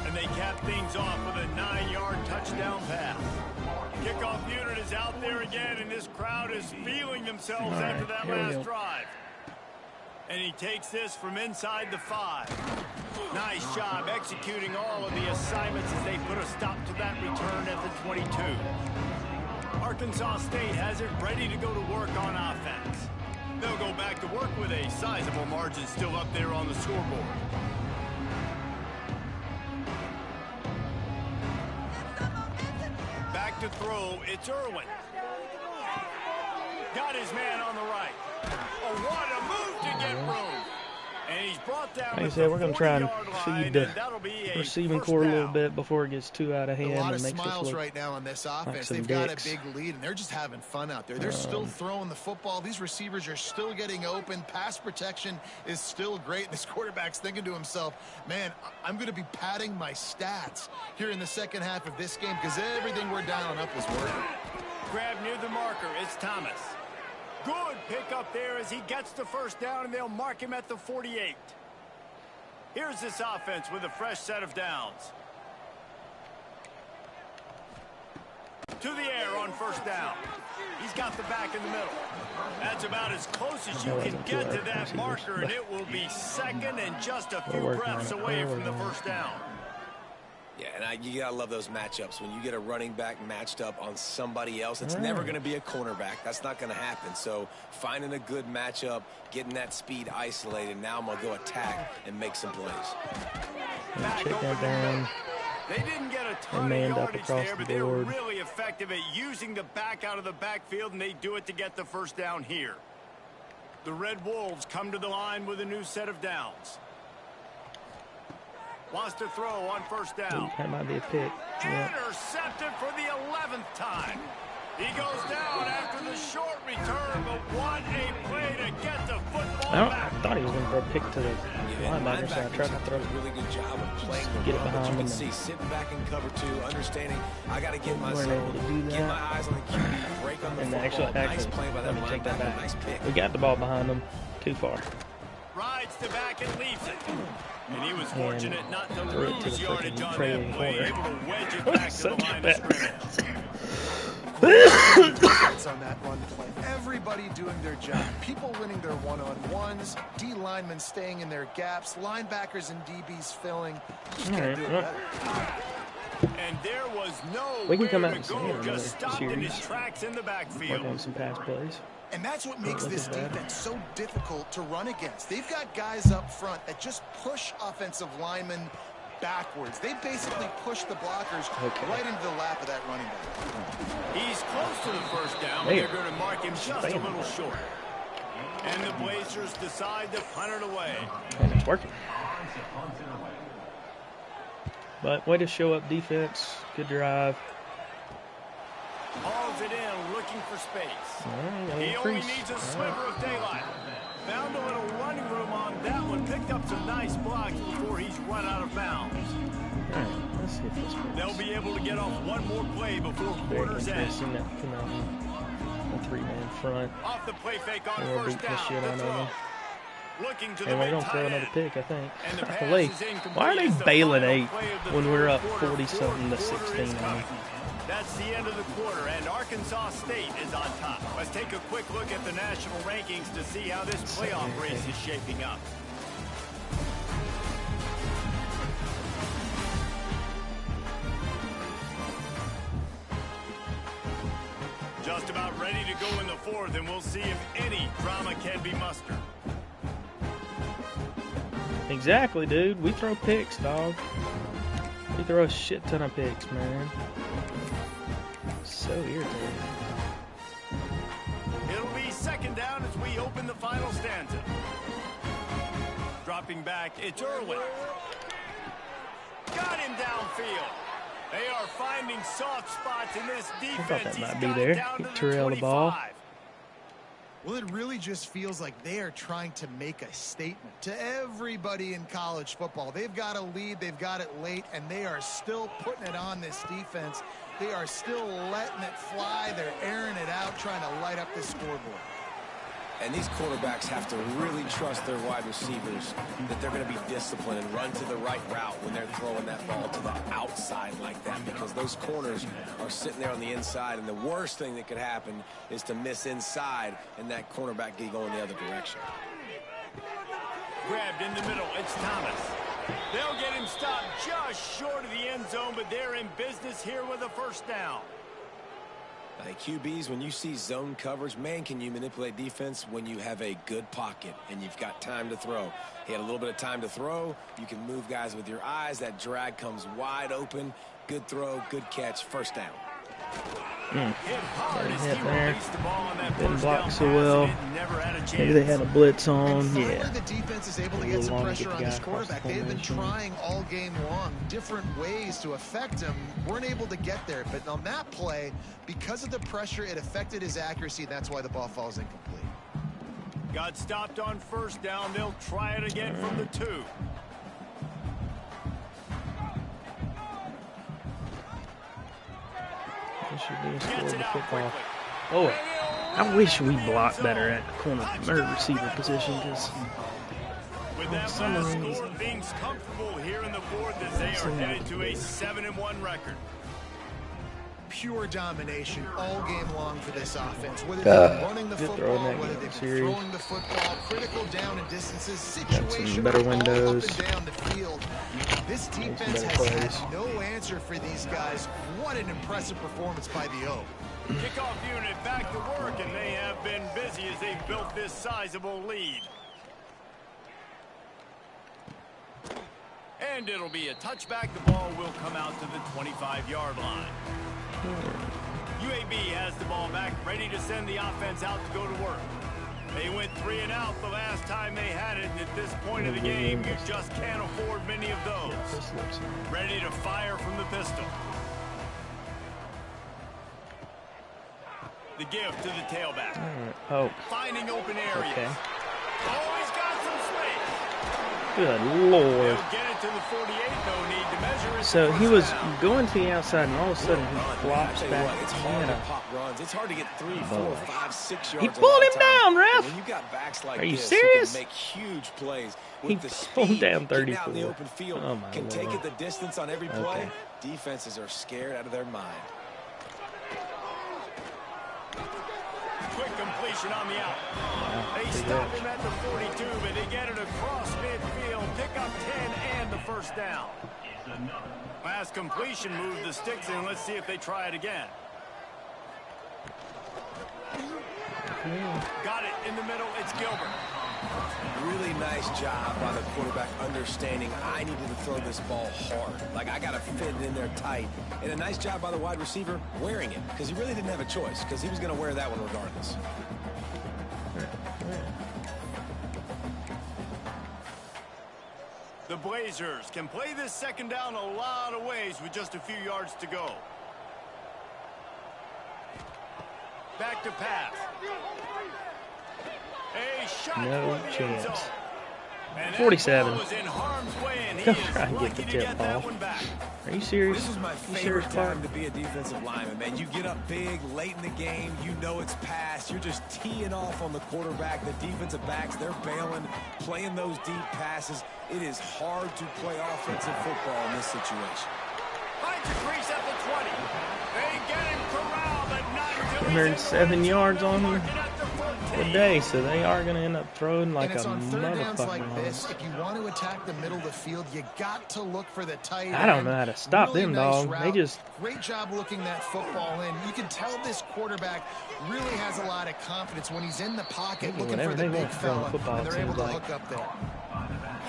and they cap things off with a 9-yard touchdown pass. Kickoff unit is out there again, and this crowd is feeling themselves after that last drive. And he takes this from inside the 5. Nice job executing all of the assignments as they put a stop to that return at the 22. Arkansas State has it ready to go to work on offense. They'll go back to work with a sizable margin still up there on the scoreboard. Back to throw, it's Irwin. Got his man on the right. Oh, what a move to get room. And he's brought down. Like I said, we're going to try and feed the receiving core a little bit before it gets too out of hand. A lot and of makes smiles us look right now on this offense. like They've dicks. got a big lead, and they're just having fun out there. They're still throwing the football. These receivers are still getting open. Pass protection is still great. This quarterback's thinking to himself, man, I'm going to be padding my stats here in the second half of this game because everything we're dialing up is working. Grab near the marker. It's Thomas. Good pick up there as he gets the first down, and they'll mark him at the 48. Here's this offense with a fresh set of downs. To the air on first down. He's got the back in the middle. That's about as close as you can get to that marker, and it will be second and just a few breaths away from the first down. Yeah, and you got to love those matchups. When you get a running back matched up on somebody else, it's never going to be a cornerback. That's not going to happen. So finding a good matchup, getting that speed isolated, now I'm going to go attack and make some plays. Check that down. They didn't get a ton of yardage there, but they're really effective at using the back out of the backfield, and they do it to get the first down here. The Red Wolves come to the line with a new set of downs. Wants to throw on first down. That might be a pick. Yep. Intercepted for the 11th time. He goes down after the short return, but what a play to get the football back. I thought he was going to throw a pick to the linebacker, so I tried to throw a really good job of playing the get it run, behind but you him. can see sitting back in cover 2, understanding I got to get Weren't myself, able to do get that. my eyes on the QB, break on the And football. Nice play by that let me take that linebacker, back. nice pick. We got the ball behind him too far. Rides the back and leaves it. And he was fortunate not to threw it to lose the yardage on freaking that play, corner. able to wedge it back to the line of scrimmage. On that run play. Everybody doing their job. People winning their one-on-ones. D linemen staying in their gaps. Linebackers and DBs filling. Just can't do it better. And there was no We can come out to and see go. another Just stopped in his series. tracks in the Work backfield. on some pass plays. And that's what makes Look this at that. defense so difficult to run against. They've got guys up front that just push offensive linemen backwards. They basically push the blockers right into the lap of that running back. He's close to the first down, but they're going to mark him just a little short. And the Blazers decide to punt it away. And it's working. But way to show up defense. Good drive. Hauls it in, looking for space. Right, He only needs a sliver of daylight. Found a little running room on that one. Picked up some nice blocks before he's run out of bounds. All right, let's see if this works. They'll be able to get off one more play before Very quarter's end. interesting that come out in a three-man front. Off the play fake on And we'll first beat the down. shit The out of throw. them. Looking to the And we're big going to throw tight another end. pick, I think. And the pass Golly, is incomplete. why are they It's the bailing final 8 play of the when we're up third quarter. 40-something to Fourth quarter 16? is coming. That's the end of the quarter, and Arkansas State is on top. Let's take a quick look at the national rankings to see how this playoff race is shaping up. Just about ready to go in the fourth, and we'll see if any drama can be mustered. Exactly, dude. We throw picks, dog. We throw a shit ton of picks, man. So irritating. It'll be second down as we open the final stanza. Dropping back, it's Irwin. Got him downfield. They are finding soft spots in this defense. I thought that He's might be got there. it down to the Trail the 25. ball. Well, it really just feels like they are trying to make a statement to everybody in college football. They've got a lead, they've got it late, and they are still putting it on this defense. They are still letting it fly. They're airing it out, trying to light up the scoreboard. And these quarterbacks have to really trust their wide receivers that they're going to be disciplined and run to the right route when they're throwing that ball to the outside like that, because those corners are sitting there on the inside, and the worst thing that could happen is to miss inside and that cornerback get going the other direction. Grabbed in the middle, it's Thomas. They'll get him stopped just short of the end zone, but they're in business here with a first down. Hey, QBs, when you see zone coverage, man, can you manipulate defense when you have a good pocket and you've got time to throw. He had a little bit of time to throw. You can move guys with your eyes. That drag comes wide open. Good throw, good catch, first down. Hit there. Didn't block so well. Maybe they had a blitz on. Yeah. The defense is able to get some pressure on this quarterback. They've been trying all game long different ways to affect him. Weren't able to get there. But on that play, because of the pressure, it affected his accuracy. That's why the ball falls incomplete. Got stopped on first down. They'll try it again from the 2. Gets it out quickly. Oh, I wish we blocked better at the corner or receiver position, because with that last score, things comfortable here in the fourth as they are headed to a 7-1 record. Pure domination all game long for this offense. Whether they're running the football, whether they're throwing the football, critical down and distances, situation better windows. Up and down the field. This defense has had no answer for these guys. What an impressive performance by the O. Kickoff unit back to work, and they have been busy as they've built this sizable lead. And it'll be a touchback. The ball will come out to the 25-yard line. UAB has the ball back, ready to send the offense out to go to work. They went 3 and out the last time they had it, and at this point of the game, you just can't afford many of those. Ready to fire from the pistol. The give to the tailback. Oh. Finding open areas. Okay. Oh, he's got some space. Good Lord. Get it to the 48, no need to measure it. So he was going to the outside, and all of a sudden he flops back. It's hard to pop runs. It's hard to get 3, 4, 5, 6 yards. He pulled him down, ref. When you got backs like Are you this, serious? You can make huge plays. He With the pulled speed, down 34. out in the open field, Oh my can Lord. take it the distance on every play. Okay. Defenses are scared out of their mind. Quick completion on the out. They stop him at the 42, but they get it across midfield. Pick up 10 and the first down. Last completion moved the sticks in. Let's see if they try it again. Got it in the middle. It's Gilbert. Really nice job by the quarterback understanding I needed to throw this ball hard. Like, I got to fit it in there tight. And a nice job by the wide receiver wearing it, because he really didn't have a choice, because he was going to wear that one regardless. The Blazers can play this second down a lot of ways with just a few yards to go. Back to pass. A shot No for the chance. end zone. And 47. that ball is in harm's way, and he He'll is try and get lucky the to tip get that off. one back. Are you serious? This is my favorite time to be a defensive lineman, man. You get up big late in the game. You know it's past. You're just teeing off on the quarterback. The defensive backs, they're bailing, playing those deep passes. It is hard to play offensive football in this situation. Finds a crease at the 20. They get him corralled, but not until he's 107 yards on him at the 14. a day, so they are going to end up throwing like And it's a on third downs like motherfucker. this. If you want to attack the middle of the field, you got to look for the tight end. I don't know how to stop Really them, nice dog. route. They just... Great job looking that football in. You can tell this quarterback really has a lot of confidence when he's in the pocket looking Whenever for they the big want to throw the fella, football, and they're it able to seems hook up there.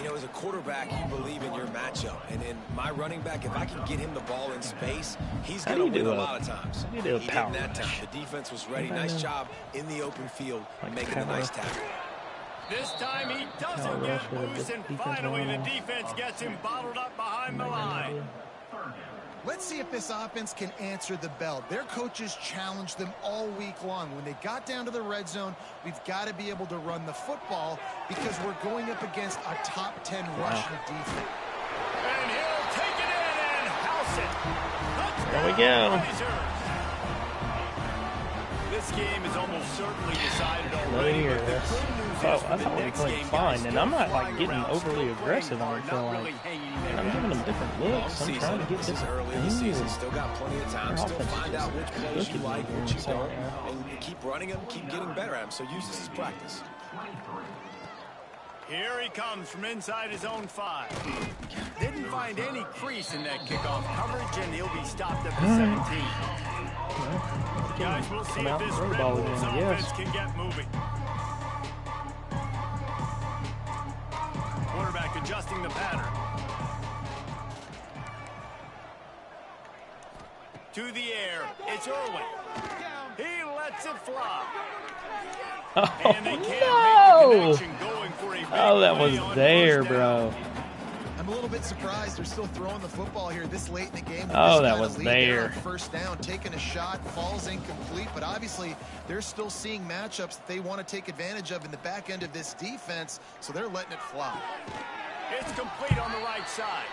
You know, as a quarterback, you believe in your matchup. And in my running back, if I can get him the ball in space, he's How going do to you win do a a- lot of times. how do you do a He power didn't that time. rush? The defense was ready. Anybody Nice know? job in the open field, Like making power- the nice tackle. This time he Power doesn't rush get with a loose, and defensive finally the line. defense gets him bottled up behind the line. Let's see if this offense can answer the bell. Their coaches challenged them all week long. When they got down to the red zone, we've got to be able to run the football because we're going up against a top 10 rushing defense. And he'll take it in and house it. Touchdown, There we go. This game is almost certainly decided Another already. year, But the yes. good news Oh, is for I the thought we were next playing game, fine, guys and I'm still not like flying getting around, overly still aggressive. playing I hard, feel not like really hanging and in I'm there. giving them different looks. I'm trying to get This is different early in the things. season. Still got plenty of time. Their Still offense find is out which just plays you cooking like, me what in you the don't, second half. and keep running them, keep getting better at them. So use this as practice. Here he comes from inside his own 5. Didn't find any crease in that kickoff coverage, and he'll be stopped at the 17. Guys, we'll see Come if out this and throw the Red ball Bulls again, offense yes. can get moving. Quarterback adjusting the pattern. To the air, it's Irwin. He lets it fly. Oh, And they can't make the no! connection, going for a big Oh, that play was on there, first down. bro. I'm a little bit surprised they're still throwing the football here this late in the game. with Oh, this that kind of was lead there there. on first down, taking a shot, falls incomplete, but obviously they're still seeing matchups that they want to take advantage of in the back end of this defense, so they're letting it fly. It's complete on the right side.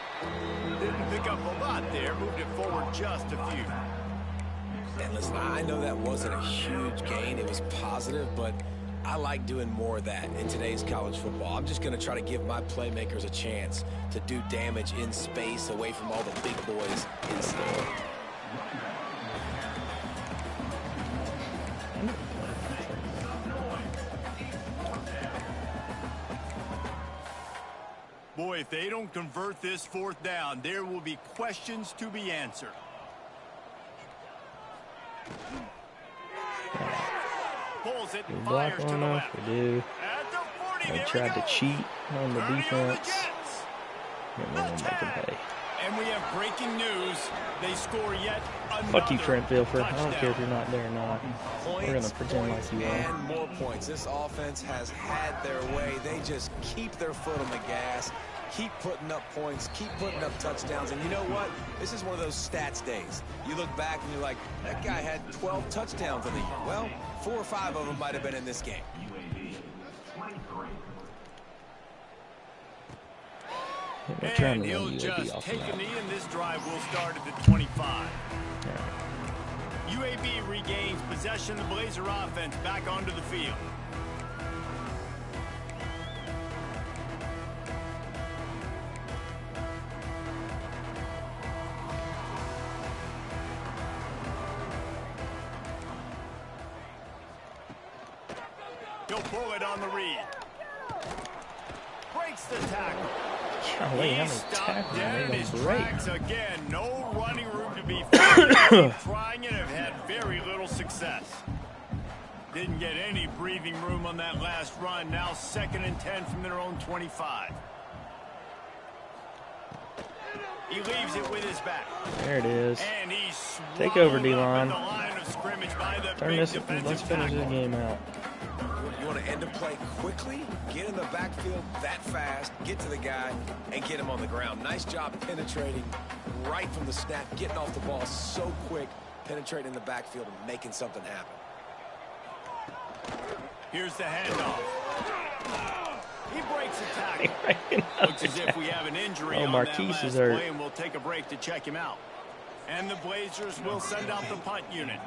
Didn't pick up a lot there, moved it forward just a few. And listen, I know that wasn't a huge gain. It was positive, but I like doing more of that in today's college football. I'm just going to try to give my playmakers a chance to do damage in space away from all the big boys inside. Boy, if they don't convert this 4th down, there will be questions to be answered. Pulls it, We fires block to long the enough, left. we do. At the 40, They there we tried to go. cheat on the 30 on the defense. Jets. And we're gonna make them pay. And we have breaking news. They score yet another Fuck you, Trent Vilfer. I don't touchdown. care if you're not there or not. We're gonna Points, pretend points, like you are. and more points. This offense has had their way. They just keep their foot on the gas, keep putting up points, keep putting up touchdowns. And you know what? This is one of those stats days. You look back and you're like, that guy had 12 touchdowns in the year. Well, 4 or 5 of them might have been in this game. We're trying And to he'll run UAB just off take the a map. knee, and this drive will start at the 25. Yeah. UAB regains possession of the Blazer offense back onto the field. He'll pull it on the read. Breaks the tackle. Golly, how He's many stopped tackles dead are in they his gonna break? tracks again. No running room to be found. Keep trying it, have had very little success. Didn't get any breathing room on that last run. Now 2nd and 10 from their own 25. He leaves it with his back. There it is. And he's Take over, swallowed up D-line. in the line of scrimmage by the Turn big this. defensive Let's finish this tackle. game out. You want to end a play quickly, get in the backfield that fast, get to the guy, and get him on the ground. Nice job penetrating right from the snap, getting off the ball so quick, penetrating the backfield and making something happen. Here's the handoff. He breaks a tackle. Looks as if we have an injury Oh, on Marquise that last is hurt. play, and we'll take a break to check him out. And the Blazers will send out the punt unit.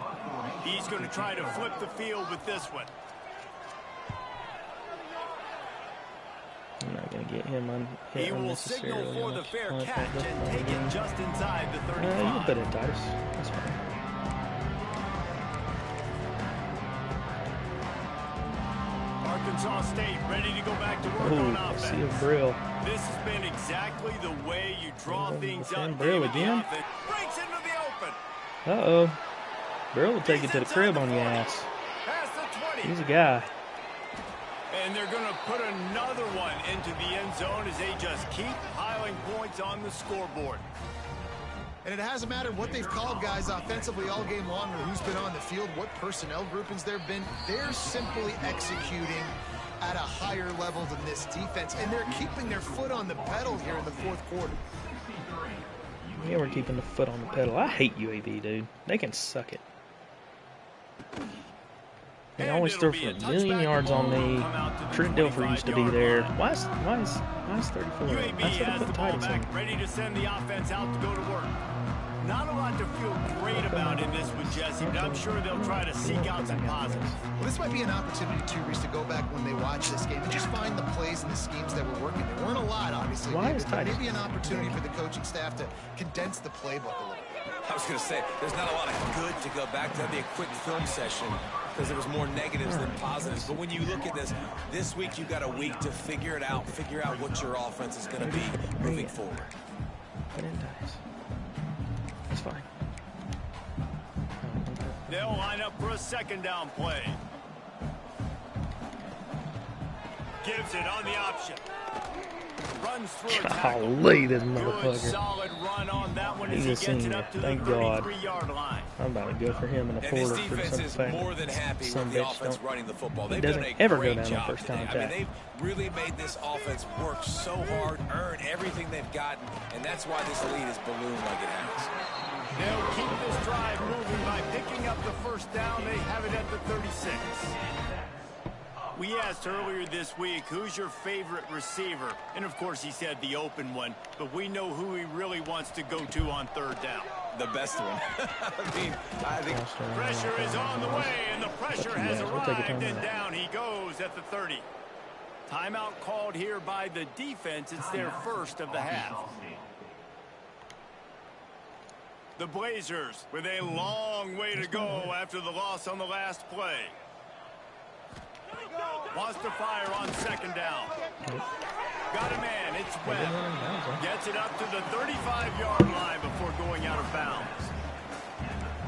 He's going to try to flip the field with this one. I'm not going to get him He hit will signal unnecessarily for on the the fair punt catch at this and point take again. it just inside the You 35. can put it, Titus. That's fine. Arkansas State ready to go back to work on Ooh, I offense. see a Brill. This has been exactly the way you draw Defend things up. Brill David, the again. offense breaks into the open. Uh-oh. Brill will take it to the crib on your ass. Past the 20. He's a guy. And they're going to put another one into the end zone as they just keep piling points on the scoreboard. And it hasn't mattered what they've called guys offensively all game long or who's been on the field, what personnel groupings there have been. They're simply executing at a higher level than this defense, and they're keeping their foot on the pedal here in the 4th quarter. Yeah, we're keeping the foot on the pedal. I hate UAB, dude. They can suck it. They And always it'll throw be a for a million touchback. yards on Ball me. will come out to the Trent Dilfer used to be 25-yard there. line. Why is 34? UAB I should have has put the ball Titus in. back, ready to send the offense out to go to work. Not a lot to feel great about in this one, Jesse, but I'm sure they'll try to seek out some positives. Well, this might be an opportunity, too, Reese, to go back when they watch this game and just find the plays and the schemes that were working. There weren't a lot, obviously, David, but maybe an opportunity for the coaching staff to condense the playbook a little bit. I was going to say, there's not a lot of good to go back to. That'd be a quick film session because there was more negatives than positives. But when you look at this week you got a week to figure it out, figure out what your offense is going to be moving forward. Put in dice. It's fine. They'll line up for a second down play. Gives it on the option. Runs through a tackle. Golly, this Good motherfucker. solid run on that one as He's he a gets senior. it up to Thank the God. 33-yard line. I'm about to go for him in a And quarter this for defense some is fact. more than happy Some with the bitch offense don't. running the football. He They've doesn't done a ever go great down on job first today. contact. I mean, they've really made this offense work so hard, earn everything they've gotten, and that's why this lead is ballooned like it has. They'll keep this drive moving by picking up the first down. They have it at the 36. We asked earlier this week, who's your favorite receiver? And, of course, he said the open one. But we know who he really wants to go to on third down. The best one. I think Pressure is on the way, and the pressure has arrived, and down he goes at the 30. Timeout called here by the defense. It's their first of the half. The Blazers with a long way to go after the loss on the last play. Wants to fire on second down. Got a man. It's Webb. Gets it up to the 35-yard line before going out of bounds.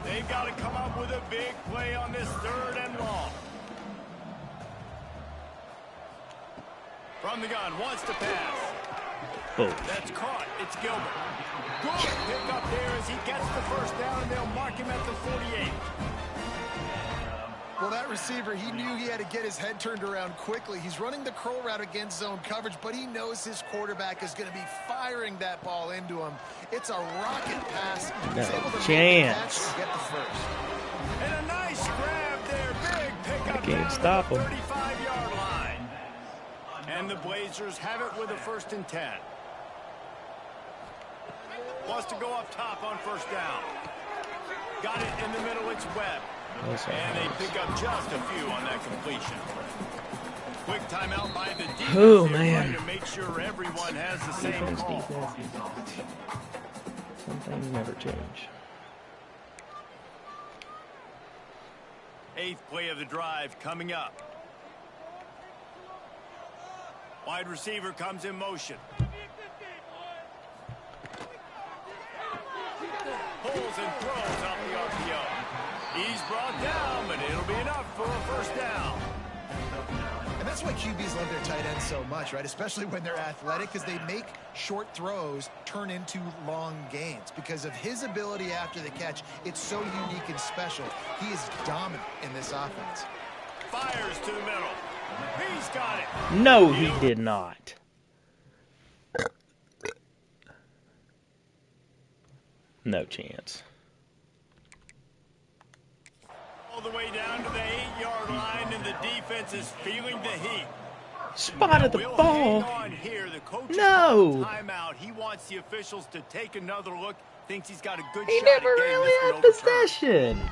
They've got to come up with a big play on this third and long. From the gun, wants to pass. That's caught. It's Gilbert. Good pick up there as he gets the first down, and they'll mark him at the 48. Well, that receiver, he knew he had to get his head turned around quickly. He's running the curl route against zone coverage, but he knows his quarterback is going to be firing that ball into him. It's a rocket pass. He's able to chance. Get the first. And a nice grab there. Big pickup Can't down stop to the him. 35-yard line. And the Blazers have it with a 1st and 10. Wants to go up top on first down. Got it in the middle. It's Webb. And they pick up just a few on that completion. Quick timeout by the defense. Oh, man. To make sure everyone has the same call. Some things never change. 8th play of the drive coming up. Wide receiver comes in motion. Pulls and throws off the RPO. He's brought down, but it'll be enough for a first down. And that's why QBs love their tight ends so much, right? Especially when they're athletic, because they make short throws turn into long gains. Because of his ability after the catch, it's so unique and special. He is dominant in this offense. Fires to the middle. He's got it. No, he did not. No chance. All the way down to the 8-yard line, and the defense is feeling the heat. Spotted the We'll ball. hang on here. The coach No. timeout. He wants the officials to take another look. Thinks he's got a good He shot never at getting really this had one overturned. possession.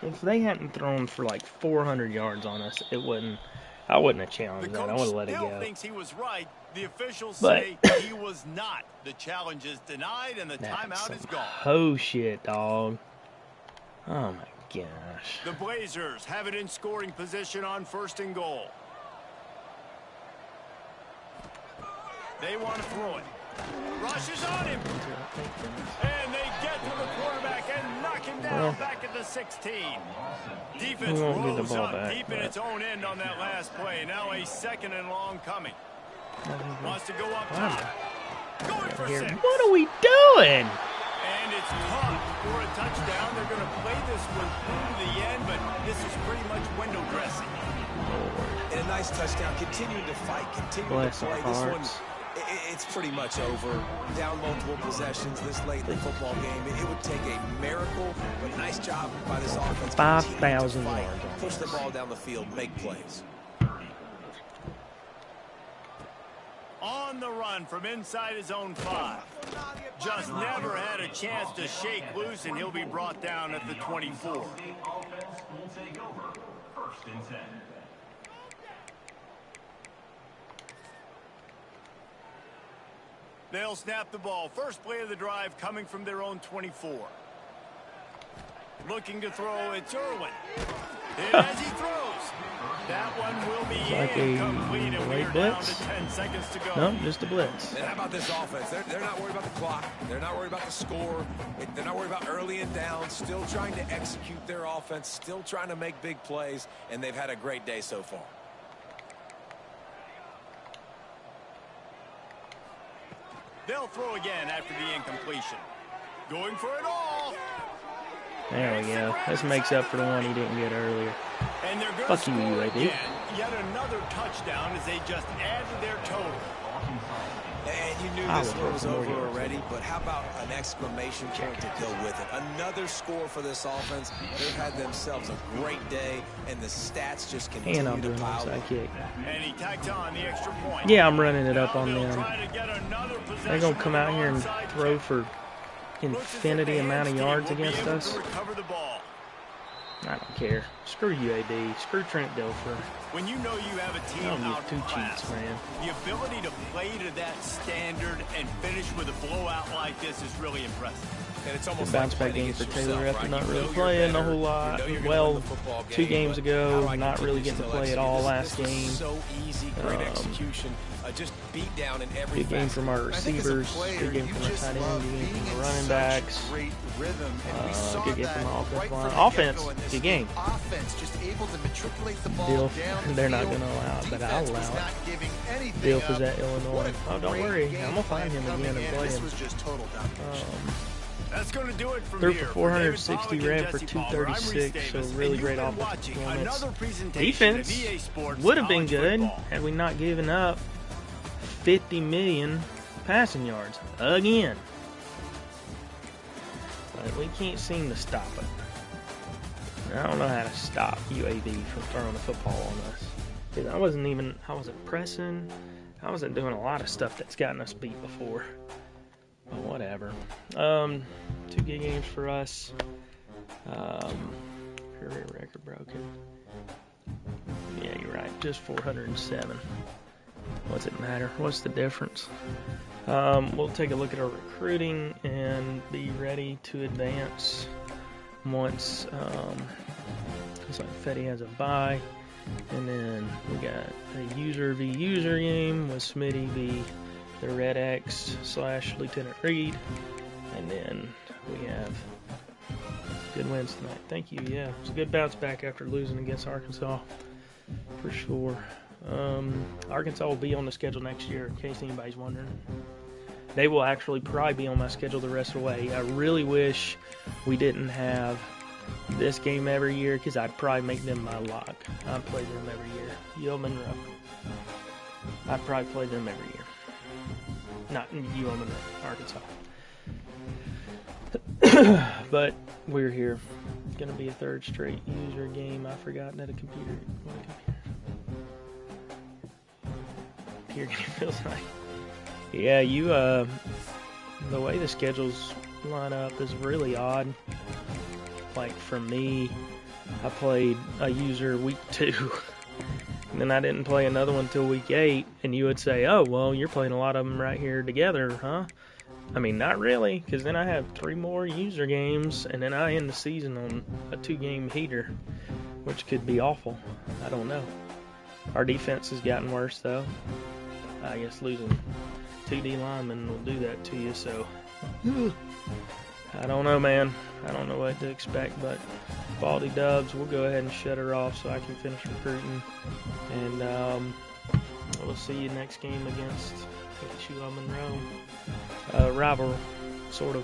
If they hadn't thrown for like 400 yards on us, it wouldn't. I wouldn't have The challenged that. I coach would have let it still go. thinks he was right. The officials But- say he was not. The challenge is denied, and the That's timeout is some gone. ho shit, dog. Oh my gosh. The Blazers have it in scoring position on 1st and goal. They want to throw it. Rushes on him. And they get to the quarterback and knock him down back at the 16. Defense We won't get the rolls ball up back, deep in but- its own end on that last play. Now a 2nd and long coming. Wants to go up top. Going for 6. What are we doing? And it's caught for a touchdown. They're going to play this one through to the end, but this is pretty much window dressing. And a nice touchdown. Continuing to fight, continuing Bless to play. our This one, hearts. it's pretty much over. Down multiple possessions this late in the football game. It would take a miracle, but nice job by this offense. 5,000 Continue to yards on fight, push the ball down the field, make plays. On the run from inside his own 5. Just never had a chance to shake loose, and he'll be brought down at the 24. They'll snap the ball. First play of the drive coming from their own 24. Looking to throw, it's Irwin. And as he throws, that one will be like a incomplete, and we're down to 10 seconds to go. No, just a blitz. And how about this offense? They're not worried about the clock. They're not worried about the score. They're not worried about early and down. Still trying to execute their offense. Still trying to make big plays. And they've had a great day so far. They'll throw again after the incompletion. Going for it all. There we go. This makes up for the one he didn't get earlier. And they're going Fuck to you, score UAB. again. Yet another touchdown as they just add to their total. And you knew this one was over already, but how about an exclamation point to go with it? Another score for this offense. They've had themselves a great day, and the stats just continue And I'm to doing pile onside up. kick. And he tacked on the extra point. Yeah, I'm running it up on Now they'll them. try to get another possession They're going to come out here and with an onside throw kick. for infinity amount of yards against us. Recover the ball. I don't care. Screw UAB. Screw Trent Dilfer. When you know you have a team I don't out give two class, cheats, man. the ability to play to that standard and finish with a blowout like this is really impressive. And it's almost Bounce like back playing game for against Taylor yourself, after right? not You really know you're playing a better. whole lot. You know you're gonna Well, win the football 2 game, games but ago, how do I not really continue getting to still play at execute all this? last This was game. so easy, great execution, just beat down in every Good game facet. from our I think as a receivers. player, Good game you from our just tight end. love Good game being from in our running such backs. great rhythm, and we saw Good game that from the offensive right line. from the Offense, get-go in this good game. Offense just able to matriculate the ball Dilf, down the they're not field. going to allow it, but I'll Defense was allow it. not giving anything Dilf is up. at Illinois. What a Oh, don't great worry. game I'm going to find him plan again coming and in. play This him. was just total domination. That's going to do it from Threw here. for 460, David Pollock ran and for Jesse Palmer, I'm 236, Reese so Davis, really and great you've been offensive watching performance. another presentation Defense of EA Sports would have been college good football. had we not given up 50 million passing yards again. But we can't seem to stop it. I don't know how to stop UAB from throwing the football on us. 'Cause I wasn't pressing. I wasn't doing a lot of stuff that's gotten us beat before. But whatever. 2 good games for us. Career record broken. Yeah, you're right. Just 407. What's it matter? What's the difference? We'll take a look at our recruiting and be ready to advance once looks like Fetty has a bye. And then we got a user v user game with Smitty v the Red X / Lieutenant Reed. And then we have good wins tonight. Thank you. Yeah, it's a good bounce back after losing against Arkansas, for sure. Arkansas will be on the schedule next year, in case anybody's wondering. They will actually probably be on my schedule the rest of the way. I really wish we didn't have this game every year, because I'd probably make them my lock. I'd play them every year. Yo Monroe. I'd probably play them every year. Not Yo Monroe, Arkansas. But we're here. It's going to be a 3rd straight user game. I forgot that a computer feels like. Yeah, the way the schedules line up is really odd. Like for me, I played a user week 2, and then I didn't play another one till week 8, and you would say, oh, well, you're playing a lot of them right here together, huh? I mean, not really, because then I have 3 more user games, and then I end the season on a 2-game heater, which could be awful. I don't know. Our defense has gotten worse, though. I guess losing 2 D linemen will do that to you, so I don't know, man. I don't know what to expect, but Baldy Dubs, we'll go ahead and shut her off so I can finish recruiting, and we'll see you next game against UL Monroe. Rival, sort of.